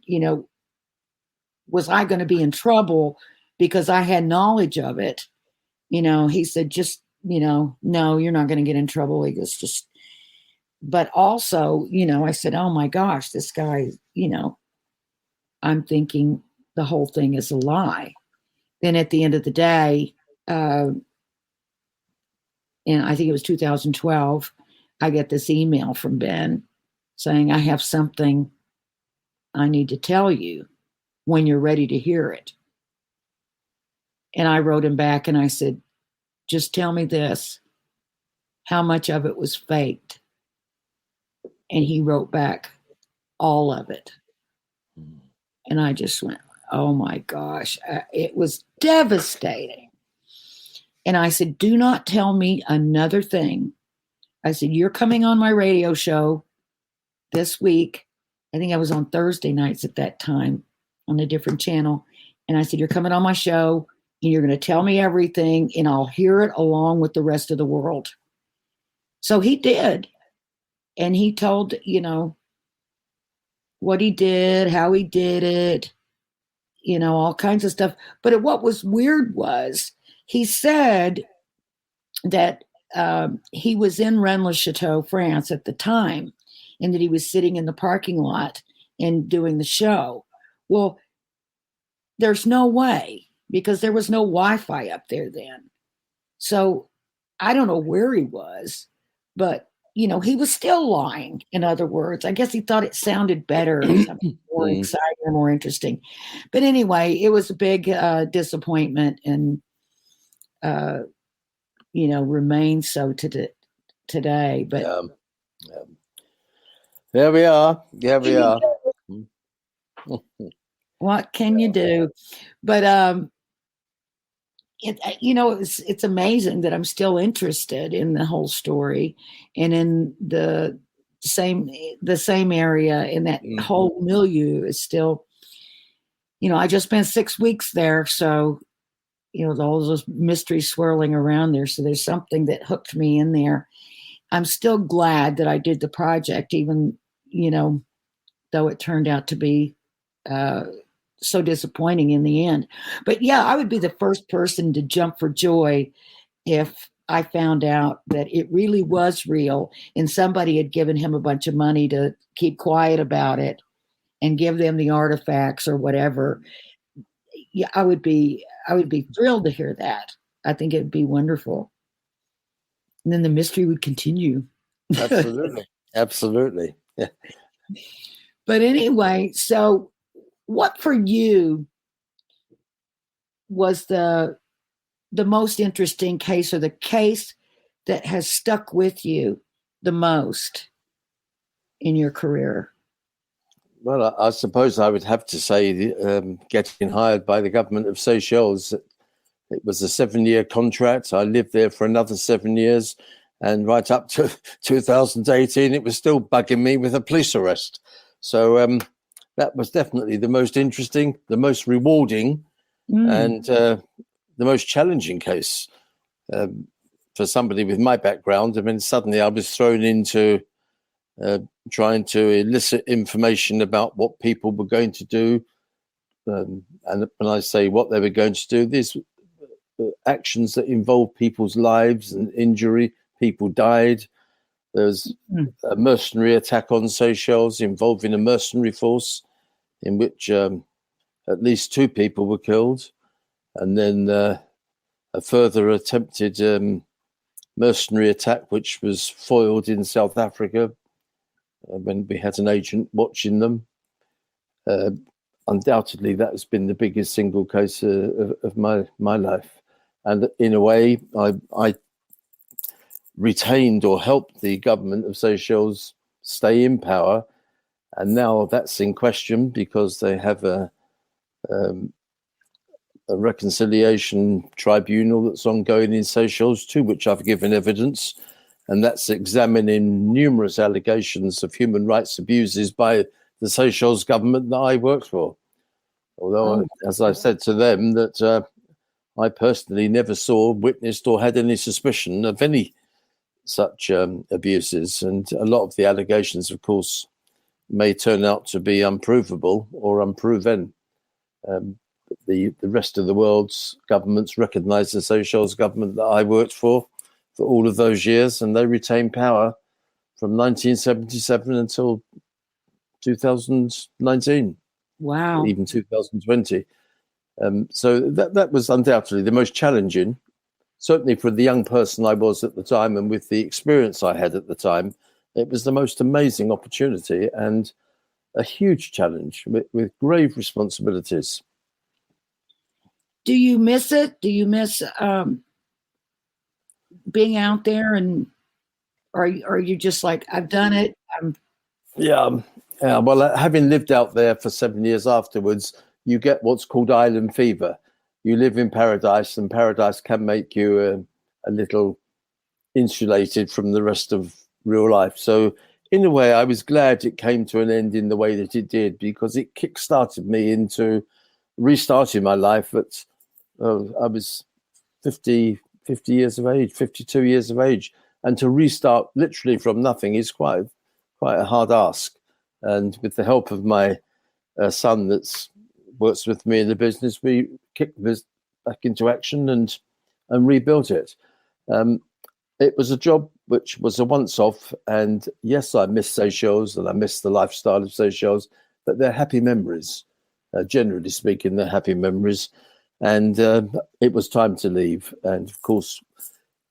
was I going to be in trouble because I had knowledge of it? He said, just, no, you're not going to get in trouble. He goes, just, but also, I said, oh my gosh, this guy, I'm thinking the whole thing is a lie. Then at the end of the day, and I think it was 2012, I get this email from Ben saying, I have something I need to tell you when you're ready to hear it. And I wrote him back and I said, just tell me this, how much of it was faked? And he wrote back, all of it. And I just went, oh my gosh, it was devastating. And I said, do not tell me another thing. I said, you're coming on my radio show this week. I think I was on Thursday nights at that time on a different channel. And I said, you're coming on my show and you're going to tell me everything and I'll hear it along with the rest of the world. So he did. And he told, what he did, how he did it, all kinds of stuff. But what was weird was he said that he was in Rennes-le-Château, France at the time, and that he was sitting in the parking lot and doing the show. Well, there's no way, because there was no Wi-Fi up there then. So I don't know where he was, but he was still lying. In other words, I guess he thought it sounded better, or something more exciting or more interesting. But anyway, it was a big disappointment, and remains so to today. But there we are. Yeah, we are. What can you do? But it's amazing that I'm still interested in the whole story and in the same area, in that whole milieu is still, I just spent 6 weeks there. So, all those mysteries swirling around there. So there's something that hooked me in there. I'm still glad that I did the project, even, though it turned out to be so disappointing in the end. But yeah, I would be the first person to jump for joy if I found out that it really was real, and somebody had given him a bunch of money to keep quiet about it and give them the artifacts or whatever. Yeah, I would be thrilled to hear that. I think it would be wonderful. And then the mystery would continue. Absolutely. Absolutely. Yeah. But anyway, so what for you was the most interesting case, or the case that has stuck with you the most in your career? Well, I suppose I would have to say getting hired by the government of Seychelles. It was a 7-year contract. I lived there for another 7 years. And right up to 2018, it was still bugging me with a police arrest. So that was definitely the most interesting, the most rewarding, and the most challenging case for somebody with my background. I mean, suddenly I was thrown into trying to elicit information about what people were going to do. And when I say what they were going to do, these actions that involve people's lives and injury, people died. There was a mercenary attack on Seychelles involving a mercenary force in which at least 2 people were killed. And then a further attempted mercenary attack, which was foiled in South Africa when we had an agent watching them. Undoubtedly, that has been the biggest single case of my life. And in a way, I retained or helped the government of Seychelles stay in power. And now that's in question because they have a reconciliation tribunal that's ongoing in Seychelles, to which I've given evidence. And that's examining numerous allegations of human rights abuses by the Seychelles government that I worked for. Although, as I said to them, that I personally never saw, witnessed, or had any suspicion of any such abuses. And a lot of the allegations, of course, may turn out to be unprovable or unproven. The rest of the world's governments recognize the Seychelles government that I worked for all of those years, and they retained power from 1977 until 2019. Wow. Even 2020. So that was undoubtedly the most challenging, certainly for the young person I was at the time, and with the experience I had at the time. It was the most amazing opportunity and a huge challenge with grave responsibilities. Do you miss it? Do you miss being out there, and are you just like, I've done it? Yeah. Well, having lived out there for 7 years afterwards, you get what's called island fever. You live in paradise, and paradise can make you a little insulated from the rest of real life. So in a way, I was glad it came to an end in the way that it did, because it kick-started me into restarting my life at, I was 50 years of age, 52 years of age. And to restart literally from nothing is quite a hard ask. And with the help of my son that works with me in the business, we kicked this back into action and rebuilt it. It was a job which was a once-off, and yes, I miss Seychelles and I miss the lifestyle of Seychelles, but they're happy memories. Generally speaking, they're happy memories. And it was time to leave. And of course,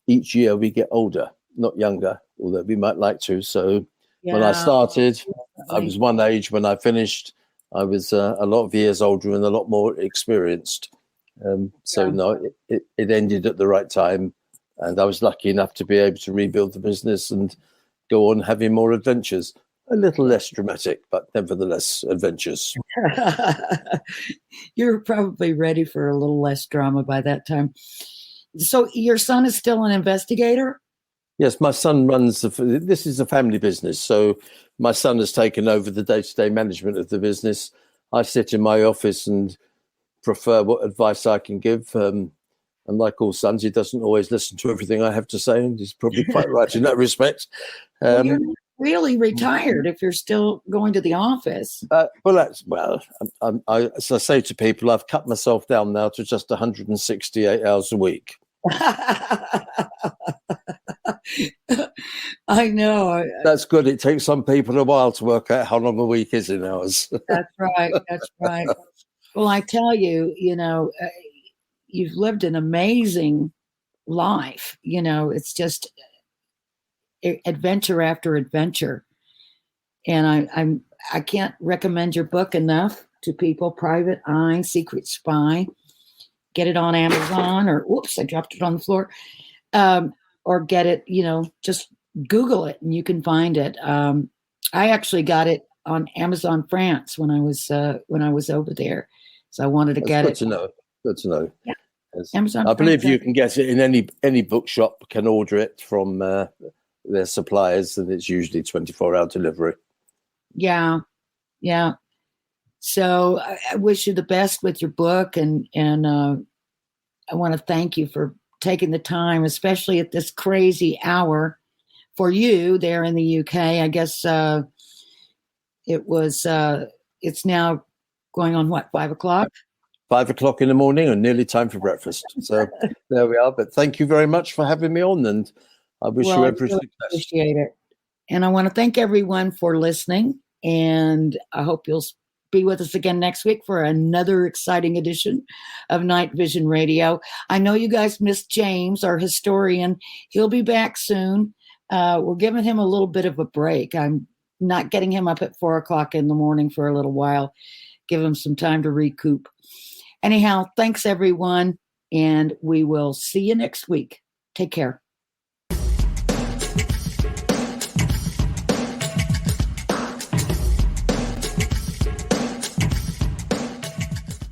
each year we get older, not younger, although we might like to. So when I started, I was one age. When I finished, I was a lot of years older and a lot more experienced. No, it ended at the right time. And I was lucky enough to be able to rebuild the business and go on having more adventures. A little less dramatic, but nevertheless adventures. You're probably ready for a little less drama by that time. So your son is still an investigator? Yes, my son runs this is a family business. So my son has taken over the day-to-day management of the business. I sit in my office and prefer what advice I can give. And like all sons, he doesn't always listen to everything I have to say, and he's probably quite right in that respect. You're really retired if you're still going to the office. As I say to people, I've cut myself down now to just 168 hours a week. I know. That's good. It takes some people a while to work out how long a week is in hours. That's right. That's right. Well, I tell you, you've lived an amazing life. It's just adventure after adventure. And I can't recommend your book enough to people. Private Eye, Secret Spy. Get it on Amazon, or whoops, I dropped it on the floor. Or get it, just Google it and you can find it. I actually got it on Amazon France when I was over there, so I wanted to get it. Good to know. Good to know. Yeah. Yes. Amazon I believe France, you can get it in any bookshop. Can order it from their suppliers, and it's usually 24-hour delivery. Yeah. So I wish you the best with your book, and I want to thank you for taking the time, especially at this crazy hour for you there in the UK. I guess it's now going on 5 o'clock? 5 o'clock in the morning, and nearly time for breakfast. So there we are. But thank you very much for having me on, and I wish you every success. Appreciate it. And I want to thank everyone for listening, and I hope you'll be with us again next week for another exciting edition of Night Vision Radio. I know you guys missed James, our historian. He'll be back soon. We're giving him a little bit of a break. I'm not getting him up at 4 o'clock in the morning for a little while. Give him some time to recoup. Anyhow, thanks everyone, and we will see you next week. Take care.